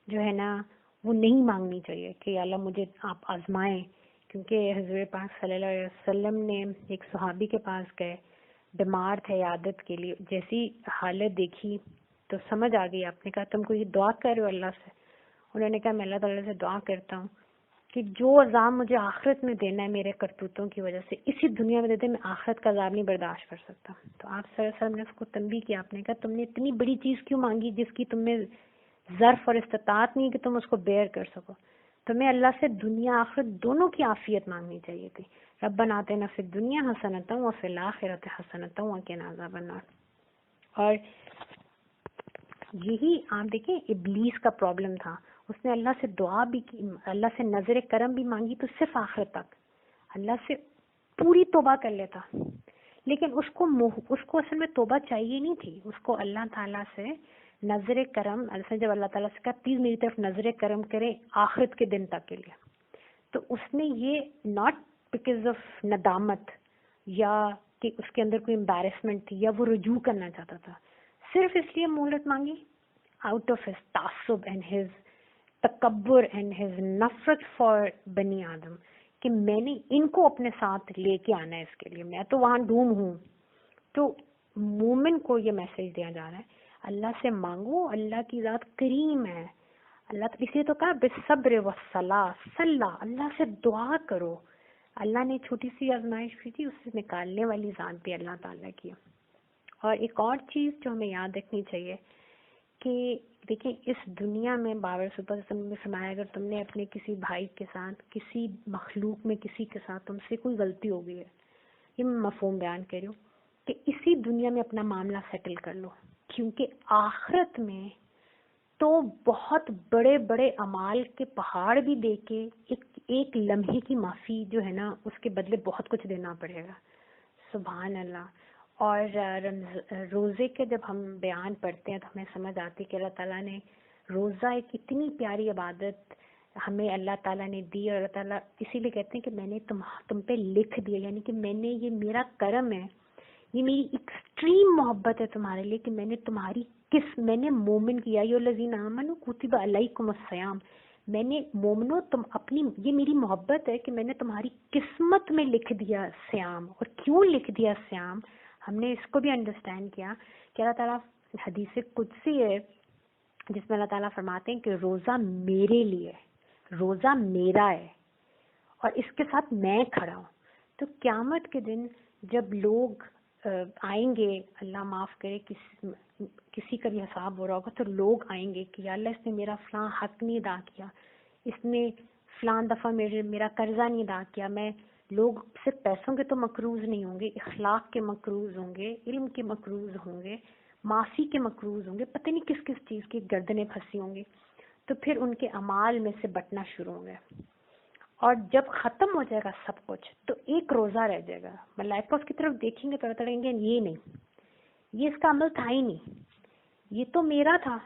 جو ہے نا وہ نہیں مانگنی چاہیے کہ اللہ مجھے آپ آزمائیں. کیونکہ حضرت پاک صلی اللہ علیہ وسلم نے ایک صحابی کے پاس گئے، بیمار تھے عیادت کے لیے. جیسی حالت دیکھی تو سمجھ آ گئی. آپ نے کہا تم کو یہ دعا کر رہے ہو اللہ سے؟ انہوں نے کہا میں اللہ تعالیٰ سے دعا کرتا ہوں کہ جو عذاب مجھے آخرت میں دینا ہے میرے کرتوتوں کی وجہ سے اسی دنیا میں دے دے، میں آخرت کا عذاب نہیں برداشت کر سکتا. تو آپ صلی اللہ علیہ وسلم نے اس کو تنبیہ کیا. آپ نے کہا تم نے اتنی بڑی چیز کیوں مانگی جس کی تم میں ظرف اور استطاعت نہیں کہ تم اس کو بیئر کر سکو. تمہیں اللہ سے دنیا آخرت دونوں کی عافیت مانگنی چاہیے تھی. ربنا آتنا فی الدنیا حسنۃ وفی الآخرۃ حسنۃ وقنا عذاب النار. اور یہی آپ دیکھیں ابلیس کا پرابلم تھا. اس نے اللہ سے دعا بھی کی، اللہ سے نظر کرم بھی مانگی تو صرف آخرت تک. اللہ سے پوری توبہ کر لیتا لیکن اس کو اصل میں توبہ چاہیے نہیں تھی. اس کو اللہ تعالیٰ سے نظر کرم، جب اللہ تعالیٰ سے کہا پلیز میری طرف نظر کرم کرے آخرت کے دن تک کے لیے، تو اس نے یہ ناٹ بیکاز آف ندامت یا کہ اس کے اندر کوئی امبیرسمنٹ تھی یا وہ رجوع کرنا چاہتا تھا، صرف اس لیے مہلت مانگی آؤٹ آف ہز تعصب اینڈ ہز تکبر اینڈ ہز نفرت فار بنی آدم، کہ میں نے ان کو اپنے ساتھ لے کے آنا ہے، اس کے لیے میں تو وہاں ڈوم ہوں. تو مومن کو یہ میسج دیا جا رہا ہے اللہ سے مانگو، اللہ کی ذات کریم ہے. اللہ اس لیے تو کہا بالصبر والصلاۃ، صلاح، اللہ سے دعا کرو. اللہ نے چھوٹی سی آزمائش بھی تھی، اس سے نکالنے والی ذات بھی اللہ تعالیٰ کی. اور ایک اور چیز جو ہمیں یاد رکھنی چاہیے کہ دیکھیں اس دنیا میں بابر سپر نے فرمایا اگر تم نے اپنے کسی بھائی کے ساتھ، کسی مخلوق میں کسی کے ساتھ تم سے کوئی غلطی ہو گئی ہے، یہ میں مفہوم بیان کر رہی ہوں، کہ اسی دنیا میں اپنا معاملہ سیٹل کر لو، کیونکہ آخرت میں تو بہت بڑے بڑے اعمال کے پہاڑ بھی دے کے ایک لمحے کی معافی جو ہے نا اس کے بدلے بہت کچھ دینا پڑے گا. سبحان اللہ. اور روزے کے جب ہم بیان پڑھتے ہیں تو ہمیں سمجھ آتی کہ اللہ تعالیٰ نے روزہ ایک اتنی پیاری عبادت ہمیں اللہ تعالیٰ نے دی، اور اللہ تعالیٰ اسی لیے کہتے ہیں کہ میں نے تم پہ لکھ دیا، یعنی کہ میں نے، یہ میرا کرم ہے، یہ میری ایکسٹریم محبت ہے تمہارے لیے کہ میں نے تمہاری میں نے مومن کیا. یا الذین آمنوا کتب علیکم الصیام، میں نے مومنو تم اپنی، یہ میری محبت ہے کہ میں نے تمہاری قسمت میں لکھ دیا سیام. اور کیوں لکھ دیا سیام؟ ہم نے اس کو بھی انڈرسٹینڈ کیا کہ اللہ تعالیٰ حدیث قدسی ہے جس میں اللہ تعالیٰ فرماتے ہیں کہ روزہ میرے لیے، روزہ میرا ہے اور اس کے ساتھ میں کھڑا ہوں. تو قیامت کے دن جب لوگ آئیں گے، اللہ معاف کرے کسی کا بھی حساب ہو رہا ہوگا، تو لوگ آئیں گے کہ یا اللہ اس نے میرا فلاں حق نہیں ادا کیا، اس نے فلاں دفعہ میرا قرضہ نہیں ادا کیا. میں لوگ صرف پیسوں کے تو مقروض نہیں ہوں گے، اخلاق کے مقروض ہوں گے، علم کے مقروض ہوں گے، معافی کے مقروض ہوں گے، پتہ نہیں کس کس چیز کی گردنیں پھنسی ہوں گی. تو پھر ان کے اعمال میں سے بٹنا شروع ہوں گے، اور جب ختم ہو جائے گا سب کچھ تو ایک روزہ رہ جائے گا. ملائکہ اس کی طرف دیکھیں گے تو کہیں گے یہ نہیں، یہ اس کا عمل تھا ہی نہیں، یہ تو میرا تھا،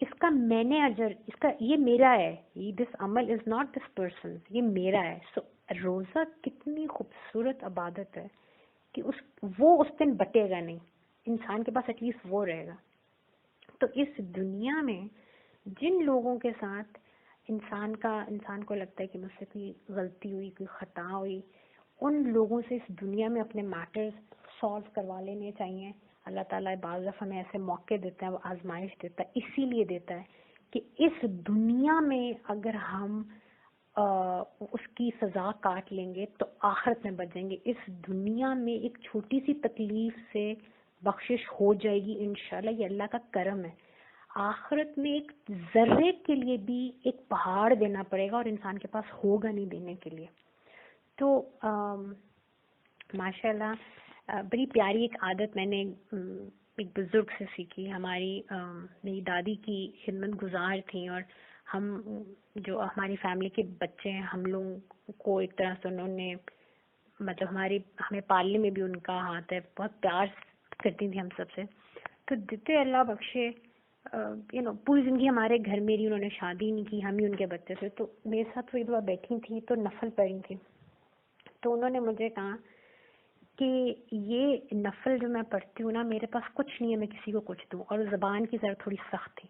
اس کا میں نے اجر، اس کا یہ میرا ہے، دس عمل از ناٹ دس پرسن، یہ میرا ہے. سو روزہ کتنی خوبصورت عبادت ہے کہ وہ اس دن بٹے گا نہیں، انسان کے پاس ایٹ لیسٹ وہ رہے گا. تو اس دنیا میں جن لوگوں کے ساتھ انسان کو لگتا ہے کہ مجھ سے کوئی غلطی ہوئی، کوئی خطا ہوئی، ان لوگوں سے اس دنیا میں اپنے میٹرز سالو کروا لینے چاہیے. اللہ تعالیٰ بعض دفعہ ہمیں ایسے موقع دیتا ہے، وہ آزمائش دیتا ہے، اسی لیے دیتا ہے کہ اس دنیا میں اگر ہم اس کی سزا کاٹ لیں گے تو آخرت میں بچ جائیں گے. اس دنیا میں ایک چھوٹی سی تکلیف سے بخشش ہو جائے گی انشاءاللہ، یہ اللہ کا کرم ہے. آخرت میں ایک ذرے کے لیے بھی ایک پہاڑ دینا پڑے گا اور انسان کے پاس ہوگا نہیں دینے کے لیے. تو ماشاء اللہ بڑی پیاری ایک عادت میں نے ایک بزرگ سے سیکھی. میری دادی کی خدمت گزار تھیں، اور ہم جو ہماری فیملی کے بچے ہیں، ہم لوگوں کو ایک طرح سے انہوں نے مطلب ہمیں پالنے میں بھی ان کا ہاتھ ہے، بہت پیار کرتی تھی ہم سب سے. تو جتنے اللہ بخشے پوری زندگی ہمارے گھر میں رہی، انہوں نے شادی نہیں کی، ہم ہی ان کے بچے تھے. تو میرے ساتھ وہ ایک بار بیٹھی تھی تو نفل پڑھ رہی تھی، تو انہوں نے مجھے کہا کہ یہ نفل جو میں پڑھتی ہوں نا، میرے پاس کچھ نہیں ہے میں کسی کو کچھ دوں. اور زبان کی ذرا تھوڑی سخت تھی.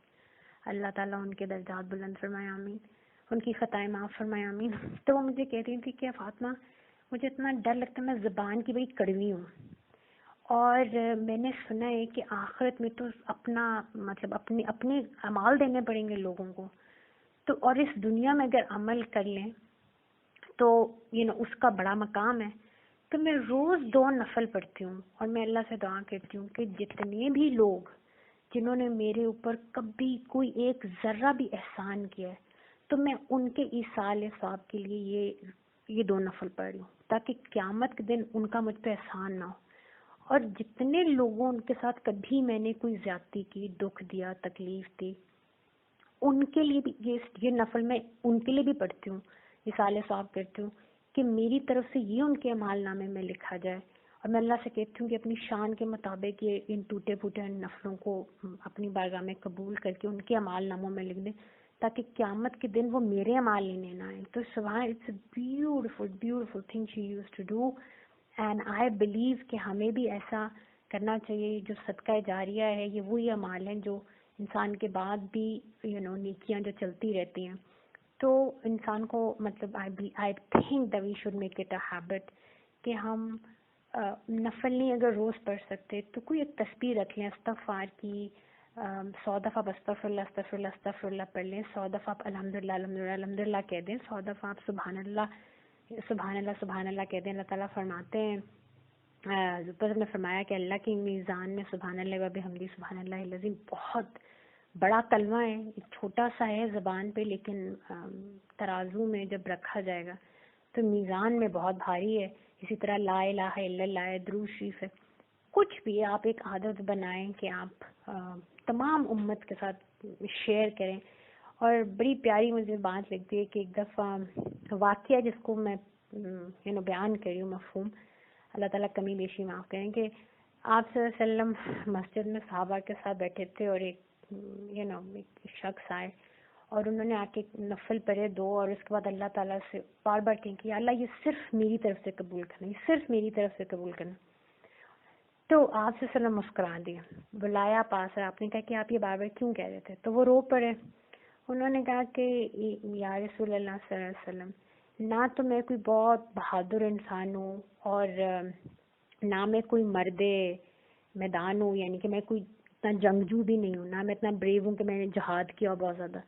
اللہ تعالیٰ ان کے درجات بلند فرمائے آمین، ان کی خطائیں معاف فرمائے آمین. تو وہ مجھے کہہ رہی تھی کہ فاطمہ مجھے اتنا ڈر لگتا ہے، میں زبان کی بڑی کڑوی ہوں، اور میں نے سنا ہے کہ آخرت میں تو اپنا مطلب اپنے اعمال دینے پڑیں گے لوگوں کو. تو اور اس دنیا میں اگر عمل کر لیں تو اس کا بڑا مقام ہے. تو میں روز 2 نفل پڑھتی ہوں، اور میں اللہ سے دعا کرتی ہوں کہ جتنے بھی لوگ جنہوں نے میرے اوپر کبھی کوئی ایک ذرہ بھی احسان کیا ہے، تو میں ان کے ایصال ثواب کے لیے یہ 2 نفل پڑھ رہی ہوں، تاکہ قیامت کے دن ان کا مجھ پہ احسان نہ ہو. اور جتنے لوگوں ان کے ساتھ کبھی میں نے کوئی زیادتی کی، دکھ دیا، تکلیف دی، ان کے لیے بھی یہ نفل میں ان کے لیے بھی پڑھتی ہوں، ایصال ثواب کرتی ہوں کہ میری طرف سے یہ ان کے اعمال نامے میں لکھا جائے. اور میں اللہ سے کہتی ہوں کہ اپنی شان کے مطابق یہ ان ٹوٹے پھوٹے نفلوں کو اپنی بارگاہ میں قبول کر کے ان کے اعمال ناموں میں لکھ دیں، تاکہ قیامت کے دن وہ میرے اعمال لینے نہ آئیں. تو سبحان، it's a beautiful thing she used to do. And I believe کہ ہمیں بھی ایسا کرنا چاہیے. جو صدقہ جاریہ ہے یہ وہی اعمال ہیں جو انسان کے بعد بھی نیکیاں جو چلتی رہتی ہیں. تو انسان کو مطلب I think that we should make it a habit کہ ہم نفل نہیں اگر روز پڑھ سکتے تو کوئی ایک تسبیح رکھ لیں استغفار کی. 100 دفعہ آپ استغفر اللہ استغفر اللہ استغفر اللہ پڑھ لیں. 100 دفعہ آپ الحمدللہ الحمدللہ الحمدللہ کہہ دیں. 100 دفعہ آپ سبحان اللہ سبحان اللہ سبحان اللہ کہہ دیں. اللہ تعالیٰ فرماتے ہیں اوپر نے فرمایا کہ اللہ کی میزان میں سبحان اللہ و بحمدہ سبحان اللہ العظیم بہت بڑا کلمہ ہے. چھوٹا سا ہے زبان پہ لیکن ترازو میں جب رکھا جائے گا تو میزان میں بہت بھاری ہے. اسی طرح لا الہ الا اللہ ہے, درود شریف ہے. کچھ بھی آپ ایک عادت بنائیں کہ آپ تمام امت کے ساتھ شیئر کریں. اور بڑی پیاری مجھے بات لگتی ہے کہ ایک دفعہ واقعہ جس کو میں بیان کر رہی ہوں مفہوم, اللہ تعالیٰ کمی بیشی معاف کریں, کہ آپ صلی اللہ علیہ وسلم مسجد میں صحابہ کے ساتھ بیٹھے تھے اور ایک ایک شخص آئے اور انہوں نے آ کے نفل پڑھے 2 اور اس کے بعد اللہ تعالیٰ سے بار بار کہیں کہ اللہ یہ صرف میری طرف سے قبول کرنا, یہ صرف میری طرف سے قبول کرنا. تو آپ سے وسلم مسکرا دیا, بلایا پاس, اور آپ نے کہا کہ آپ یہ بار بار کیوں کہہ رہے تھے؟ تو وہ رو پڑے. انہوں نے کہا کہ یا رسول اللہ صلی اللہ علیہ وسلم, نہ تو میں کوئی بہت بہادر انسان ہوں اور نہ میں کوئی مرد میدان ہوں, یعنی کہ میں کوئی اتنا جنگجو بھی نہیں ہوں, نہ میں اتنا بریو ہوں کہ میں نے جہاد کیا بہت زیادہ.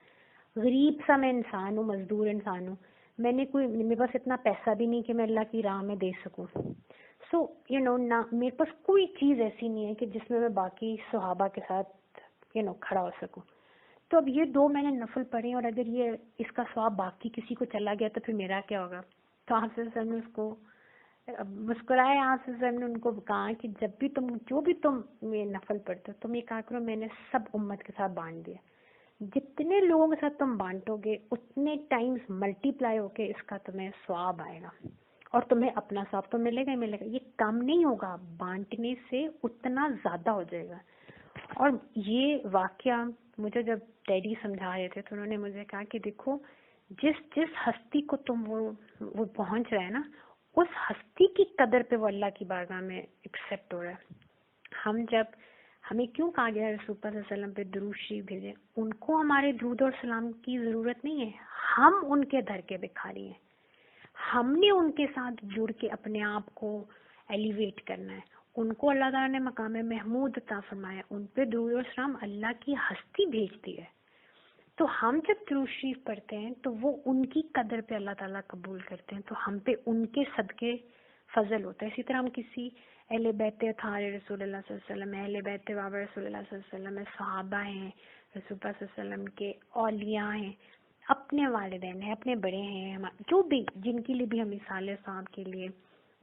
غریب سا میں انسان ہوں, مزدور انسان ہوں. میرے پاس اتنا پیسہ بھی نہیں کہ میں اللہ کی راہ میں دے سکوں. سو نہ میرے پاس کوئی چیز ایسی نہیں ہے کہ جس میں باقی صحابہ کے ساتھ کھڑا ہو سکوں. تو اب یہ 2 میں نے نفل پڑھے اور اگر یہ اس کا ثواب باقی کسی کو چلا گیا تو پھر میرا کیا ہوگا؟ تو آپ صلی اللہ علیہ وسلم نے اس کو مسکرائے. آپ صلی اللہ علیہ وسلم نے ان کو کہا کہ جب بھی تم یہ نفل پڑھتے ہو تم یہ کہا کرو میں نے سب امت کے ساتھ بانٹ دیا. جتنے لوگوں کے ساتھ تم بانٹو گے اتنے ٹائمز ملٹی پلائی ہو کے اس کا تمہیں ثواب آئے گا اور تمہیں اپنا ثواب تو ملے گا ہی ملے گا. یہ کم نہیں ہوگا, بانٹنے سے اتنا زیادہ ہو جائے گا. اور یہ واقعہ مجھے جب ڈیڈی سمجھا رہے تھے تو انہوں نے مجھے کہا کہ دیکھو جس ہستی کو تم وہ پہنچ رہا ہے نا, اس ہستی کی قدر پہ وہ اللہ کی بارگاہ میں ایکسیپٹ ہو رہا ہے. ہمیں کیوں کہا گیا رسول اللہ صلی اللہ علیہ وسلم پہ درود شریف بھیجیں؟ ان کو ہمارے درود اور سلام کی ضرورت نہیں ہے, ہم ان کے در کے بھکاری ہیں. ہم نے ان کے ساتھ جڑ کے اپنے آپ کو ایلیویٹ کرنا ہے. ان کو اللہ تعالیٰ نے مقام محمود عطا فرمایا, ان پہ درود اور سلام اللہ کی ہستی بھیجتی ہے. تو ہم جب درود شریف پڑھتے ہیں تو وہ ان کی قدر پہ اللہ تعالیٰ قبول کرتے ہیں, تو ہم پہ ان کے صدقے فضل ہوتا ہے. اسی طرح ہم کسی اہل بیت اطہار رسول اللہ صلی اللہ علیہ وسلم, اہل بیت بابا رسول اللہ صلی اللہ علیہ وسلم, صحابہ ہیں رسول اللہ صلی اللہ علیہ وسلم کے, اولیاء ہیں, اپنے والدین ہیں, اپنے بڑے ہیں, جو بھی جن کے لیے بھی ہم مثال صاحب کے لیے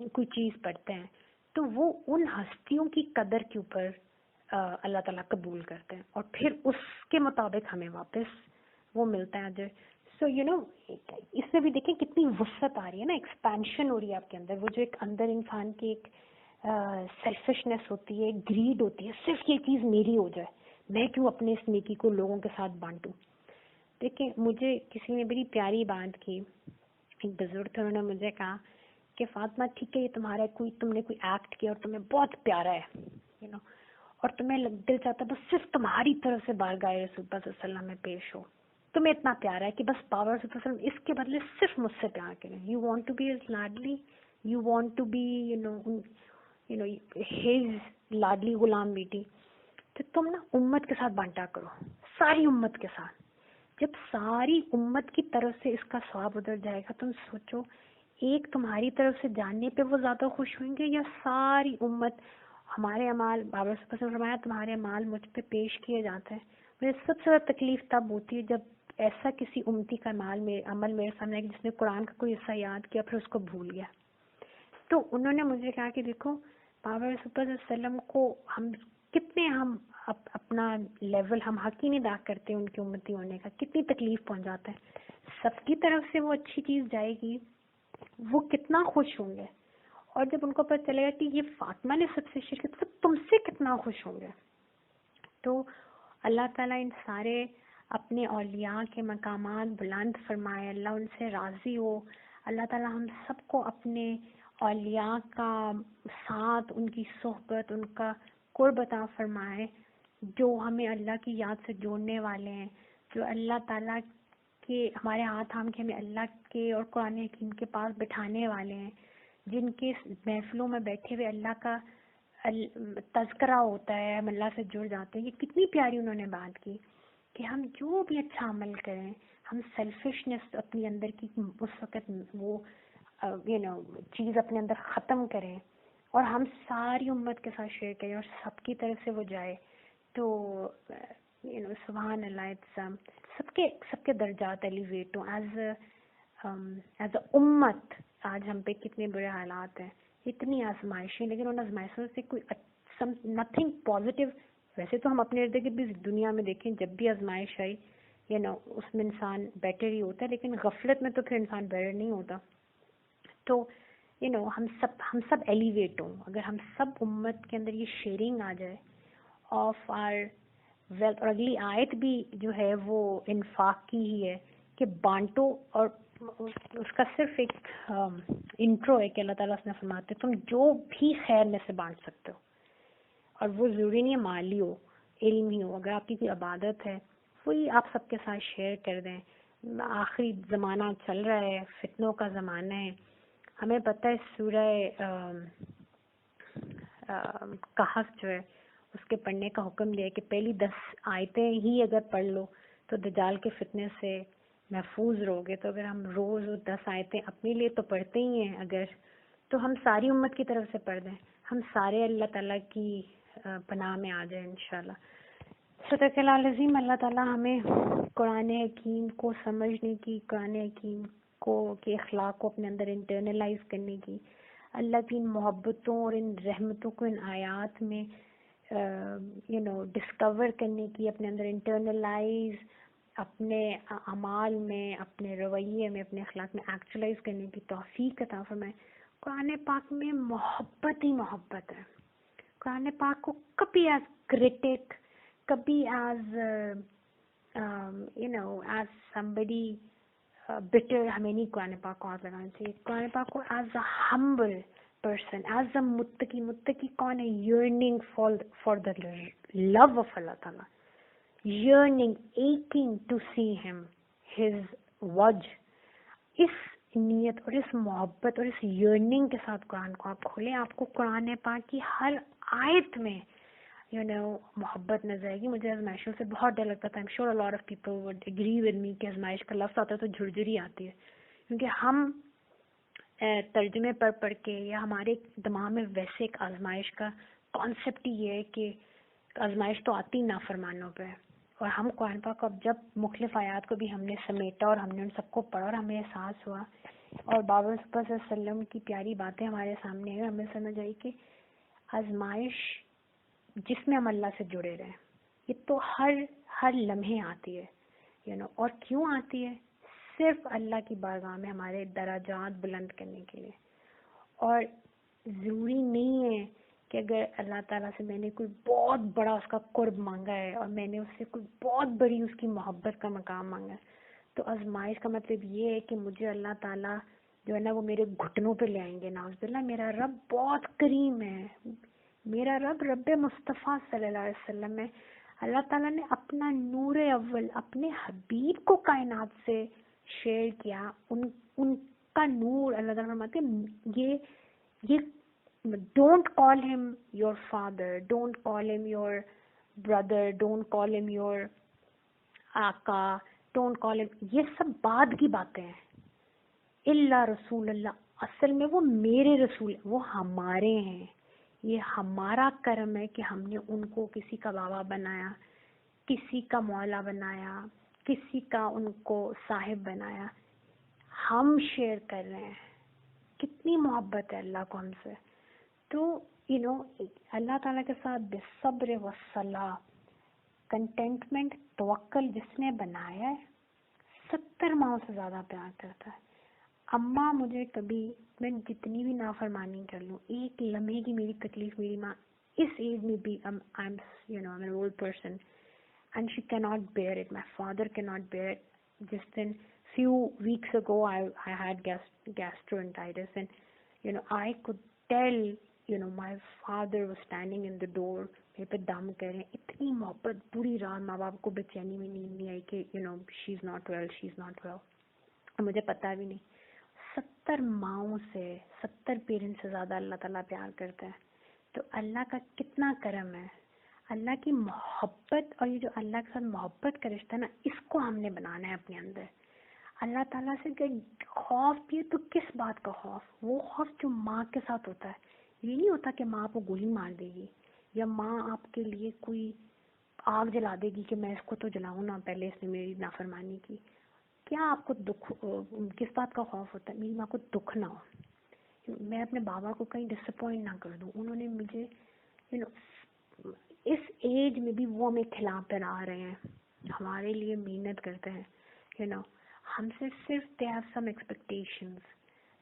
کوئی چیز پڑھتے ہیں تو وہ ان ہستیوں کی قدر کے اوپر اللہ تعالیٰ قبول کرتے ہیں اور پھر اس کے مطابق ہمیں واپس وہ ملتا ہے اجر. سو اس میں بھی دیکھیں کتنی وسعت آ رہی ہے نا, ایکسپینشن ہو رہی ہے آپ کے اندر. وہ جو ایک اندر انسان کی ایک سیلفشنس ہوتی ہے, گریڈ ہوتی ہے, صرف یہ چیز میری ہو جائے, میں کیوں اپنے اس نیکی کو لوگوں کے ساتھ بانٹوں. دیکھیں مجھے کسی نے بڑی پیاری بات کی, ایک بزرگ تھے, انہوں نے مجھے کہا کہ فاطمہ ٹھیک ہے یہ تمہارا تم نے کوئی ایکٹ کیا اور تمہیں بہت پیارا ہے اور تمہیں دل چاہتا بس صرف تمہاری طرف سے بارگاہ رسول اللہ صلی اللہ علیہ وسلم میں پیش ہو, تمہیں اتنا پیارا ہے کہ بس پاور صلی اللہ علیہ وسلم اس کے بدلے صرف مجھ سے پیار کریں. You want to be his لاڈلی, you want to be his لاڈلی غلام بیٹی, تو تم نا امت کے ساتھ بانٹا کرو, ساری امت کے ساتھ. جب ساری امت کی طرف سے اس کا ثواب ادھر جائے گا, تم سوچو ایک تمہاری طرف سے جاننے پہ وہ زیادہ خوش ہوئیں گے یا ساری امت. ہمارے اعمال بابا سے پسند فرمایا تمہارے اعمال مجھ پہ پیش کیے جاتے ہیں. مجھے سب سے زیادہ تکلیف تب ہوتی ہے جب ایسا کسی امتی کا عمل میرے سامنے ہے جس نے قرآن کا کوئی حصہ یاد کیا پھر اس کو بھول گیا. تو انہوں نے مجھے کہا کہ دیکھو بابا رسول اللہ صلی اللہ علیہ وسلم کو ہم کتنے اپنا لیول ہم حق ہی نہیں ادا کرتے ان کی امتی ہونے کا, کتنی تکلیف پہنچاتا ہے. سب کی طرف سے وہ اچھی چیز جائے گی, وہ کتنا خوش ہوں گے, اور جب ان کو پتہ چلے گا کہ یہ فاطمہ نے سب سے شیئر کیا تو تم سے کتنا خوش ہوں گے. تو اللہ تعالیٰ ان سارے اپنے اولیاء کے مقامات بلند فرمائے, اللہ ان سے راضی ہو. اللہ تعالیٰ ہم سب کو اپنے اولیاء کا ساتھ، ان کی صحبت، ان کا قرب عطا فرمائے، جو ہمیں اللہ کی یاد سے جوڑنے والے ہیں، جو اللہ تعالیٰ کے ہمارے ہاتھ تھام کے ہمیں اللہ کے اور قرآن حکیم کے پاس بٹھانے والے ہیں، جن کے محفلوں میں بیٹھے ہوئے اللہ کا تذکرہ ہوتا ہے، ہم اللہ سے جڑ جاتے ہیں. یہ کتنی پیاری انہوں نے بات کی کہ ہم جو بھی اچھا عمل کریں، ہم سیلفشنس اپنی اندر کی اس وقت وہ چیز اپنے اندر ختم کریں اور ہم ساری امت کے ساتھ شیئر کریں اور سب کی طرف سے وہ جائے. تو سبحان اللہ، سب کے درجات ایلیویٹ ہوں ایز اے امت. آج ہم پہ کتنے برے حالات ہیں، اتنی آزمائشیں، لیکن ان آزمائشوں سے کوئی نتھنگ پازیٹیو. ویسے تو ہم اپنے ارد گرد بھی دنیا میں دیکھیں، جب بھی آزمائش آئی اس میں انسان بیٹر ہی ہوتا ہے، لیکن غفلت میں تو پھر انسان بیٹر نہیں ہوتا. تو ہم سب ایلیویٹ ہوں. اگر ہم سب امت کے اندر یہ شیئرنگ آ جائے آف آر ویلتھ. اور اگلی آیت بھی جو ہے وہ انفاق کی ہی ہے کہ بانٹو، اور اس کا صرف ایک انٹرو ہے کہ اللہ تعالیٰ اس نے فرماتے تم جو بھی خیر میں سے بانٹ سکتے ہو، اور وہ ضروری نہیں ہے مالی ہو، علمی ہو. اگر آپ کی کوئی عبادت ہے وہی آپ سب کے ساتھ شیئر کر دیں. آخری زمانہ چل رہا ہے، فتنوں کا زمانہ ہے. ہمیں پتہ ہے سورہ کہف جو ہے اس کے پڑھنے کا حکم دیا ہے کہ پہلی 10 آیتیں ہی اگر پڑھ لو تو دجال کے فتنے سے محفوظ رہو گے. تو اگر ہم روز 10 آیتیں اپنے لیے تو پڑھتے ہی ہیں، اگر تو ہم ساری امت کی طرف سے پڑھ دیں، ہم سارے اللہ تعالیٰ کی پناہ میں آ جائیں انشاءاللہ. صدق اللہ العظیم. اللہ تعالیٰ ہمیں قرآن حکیم کو سمجھنے کی، قرآن حکیم کو کے اخلاق کو اپنے اندر انٹرنلائز کرنے کی، اللہ کی ان محبتوں اور ان رحمتوں کو ان آیات میں ڈسکور کرنے کی، اپنے اندر انٹرنلائز، اپنے اعمال میں، اپنے رویے میں، اپنے اخلاق میں ایکچولائز کرنے کی توفیق عطا فرمائے. قرآن پاک میں محبت ہی محبت ہے. قرآن پاک کو کبھی ایز کرٹک، کبھی ایز ایز somebody bitter ہمیں نہیں قرآن پاک کو ہاتھ لگانا چاہیے. قرآن پاک کو as a humble person, as a متقی. متقی کون ہے؟ yearning for the love of اللہ تعالیٰ، yearning, aching to see him, his وجہ. اس نیت اور اس محبت اور اس yearning کے ساتھ قرآن کو آپ کھولیں، آپ کو قرآن پاک کی ہر آیت میں محبت نظر آئے گی. مجھے آزمائشوں سے بہت ڈر لگتا تھا. I'm sure a lot of people would agree with me کہ آزمائش کا لفظ آتا ہے تو جھرجھری آتی ہے، کیونکہ ہم ترجمے پڑھ کے یا ہمارے دماغ میں ویسے ایک آزمائش کا کانسیپٹ یہ ہے کہ آزمائش تو آتی نافرمانوں پہ. اور ہم قرآن پاک اب جب مختلف آیات کو بھی ہم نے سمیٹا اور ہم نے ان سب کو پڑھا اور ہمیں احساس ہوا اور بابا صلی اللہ علیہ وسلم کی پیاری باتیں ہمارے سامنے آئی، ہمیں سمجھ آئی کہ آزمائش جس میں ہم اللہ سے جڑے رہیں، یہ تو ہر لمحے آتی ہے اور کیوں آتی ہے؟ صرف اللہ کی بارگاہ میں ہمارے درجات بلند کرنے کے لیے. اور ضروری نہیں ہے کہ اگر اللہ تعالیٰ سے میں نے کوئی بہت بڑا اس کا قرب مانگا ہے اور میں نے اس سے کوئی بہت بڑی اس کی محبت کا مقام مانگا ہے تو آزمائش کا مطلب یہ ہے کہ مجھے اللہ تعالیٰ جو ہے نا وہ میرے گھٹنوں پہ لے آئیں گے. نعوذ باللہ. میرا رب بہت کریم ہے، میرا رب مصطفیٰ صلی اللہ علیہ وسلم ہے. اللہ تعالیٰ نے اپنا نور اول اپنے حبیب کو کائنات سے شیئر کیا. ان کا نور اللہ تعالیٰ فرماتے ہیں یہ don't call him your father, don't call him your brother, don't call him your آقا, don't call him، یہ سب بعد کی باتیں ہیں. اللہ رسول اللہ، اصل میں وہ میرے رسول ہیں، وہ ہمارے ہیں. یہ ہمارا کرم ہے کہ ہم نے ان کو کسی کا بابا بنایا، کسی کا مولا بنایا، کسی کا ان کو صاحب بنایا. ہم شیئر کر رہے ہیں. کتنی محبت ہے اللہ کو ہم سے. تو اللہ تعالیٰ کے ساتھ بے صبر و صلاح، کنٹینٹمنٹ، توکل جس نے بنایا ہے 70 ماہوں سے زیادہ پیار کرتا ہے. اماں مجھے کبھی، میں جتنی بھی نافرمانی کر لوں، ایک لمحے کی میری تکلیف میری ماں اس ایج میں بھی I'm an old person and she cannot bear it. My father cannot bear it. Just in few weeks ago I had gastroenteritis and I could tell, my father was standing in the door, میرے پہ دم کر رہے ہیں. اتنی محبت. پوری رات ماں باپ کو بے چینی میں نیند نہیں آئی کہ شی از ناٹ ویل. مجھے پتا بھی نہیں. 70 ماؤں سے 70 پیرنٹس سے زیادہ اللہ تعالیٰ پیار کرتا ہے. تو اللہ کا کتنا کرم ہے. اللہ کی محبت اور یہ جو اللہ کے ساتھ محبت کا رشتہ نا, اس کو ہم نے بنانا ہے اپنے اندر. اللہ تعالیٰ سے کہ خوف بھی ہے تو کس بات کا خوف؟ وہ خوف جو ماں کے ساتھ ہوتا ہے. یہ نہیں ہوتا کہ ماں آپ کو گولی مار دے گی یا ماں آپ کے لیے کوئی آگ جلا دے گی کہ میں اس کو تو جلاؤں نا, پہلے اس نے میری نافرمانی کی. کیا آپ کو دکھ, کس بات کا خوف ہوتا ہے؟ میری ماں کو دکھ نہ ہو, میں اپنے بابا کو کہیں ڈس اپوائنٹ نہ کر دوں. انہوں نے مجھے اس ایج میں بھی وہ ہمیں کھلا پلا رہے ہیں, ہمارے لیے محنت کرتے ہیں. ہم سے صرف they have some expectations,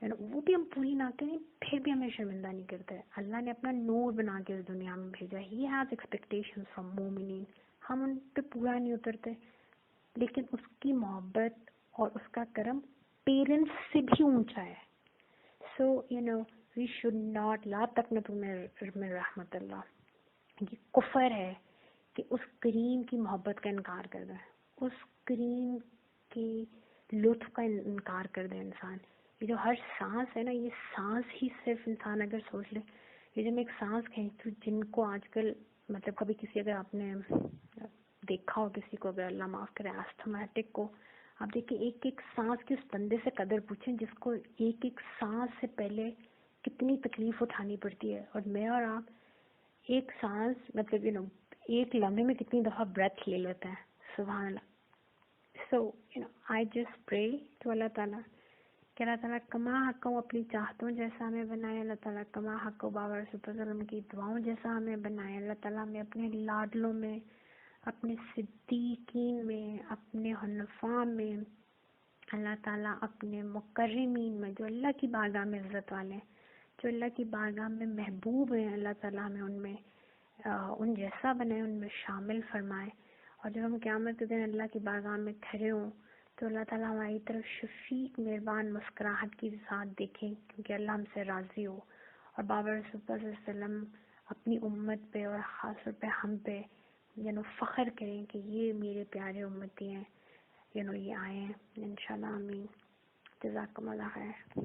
وہ بھی ہم پوری نہ کریں پھر بھی ہمیں شرمندہ نہیں کرتے. اللہ نے اپنا نور بنا کے اس دنیا میں بھیجا. he has expectations from مومنین. ہم ان پہ پورا نہیں اترتے, لیکن اس کی محبت اور اس کا کرم پیرنٹس سے بھی اونچا ہے. سو we should not, لا تقنطوا من رحمت اللہ. یہ کفر ہے کہ اس کریم کی محبت کا انکار کر دیں, اس کریم کی لطف کا انکار کر دے انسان. یہ جو ہر سانس ہے نا, یہ سانس ہی صرف انسان اگر سوچ لے, یہ جو میں ایک سانس کھینچتی ہوں, جن کو آج کل مطلب کبھی کسی, اگر آپ نے دیکھا ہو کسی کو, اگر اللہ معاف کرے ایستھمیٹک کو, آپ دیکھیں ایک ایک سانس کی اس بندے سے قدر پوچھیں جس کو ایک ایک سانس سے پہلے کتنی تکلیف اٹھانی پڑتی ہے. اور میں اور آپ ایک سانس مطلب ایک لمحے میں کتنی دفعہ بریتھ لے لیتے ہیں. سبحان اللہ. So, I just pray to اللہ تعالیٰ کہ اللہ تعالیٰ کما حق اپنی چاہتوں جیسا ہمیں بنائے. اللہ تعالیٰ کما حق بابا رسول اللہ صلی اللہ علیہ وسلم کی دعاؤں جیسا ہمیں بنائے. اللہ تعالیٰ ہمیں اپنے لاڈلوں میں, اپنے صدیقین میں, اپنے حنفاء میں, اللہ تعالیٰ اپنے مکرمین میں, جو اللہ کی بارگاہ میں عزت والے ہیں, جو اللہ کی بارگاہ میں محبوب ہیں, اللہ تعالیٰ ہمیں ان میں ان جیسا بنائے, ان میں شامل فرمائے. اور جب ہم قیامت کے دن اللہ کی بارگاہ میں کھڑے ہوں تو اللہ تعالیٰ ہماری طرف شفیق مہربان مسکراہٹ کے ساتھ دیکھیں, کیونکہ اللہ ہم سے راضی ہو. اور بابا رسول اللہ صلی اللہ علیہ وسلم اپنی امت پہ اور خاص طور پہ ہم پہ فخر کریں کہ یہ میرے پیارے امتی ہیں, یہ آئے ہیں انشاءاللہ. آمین. جزاکم اللہ خیر.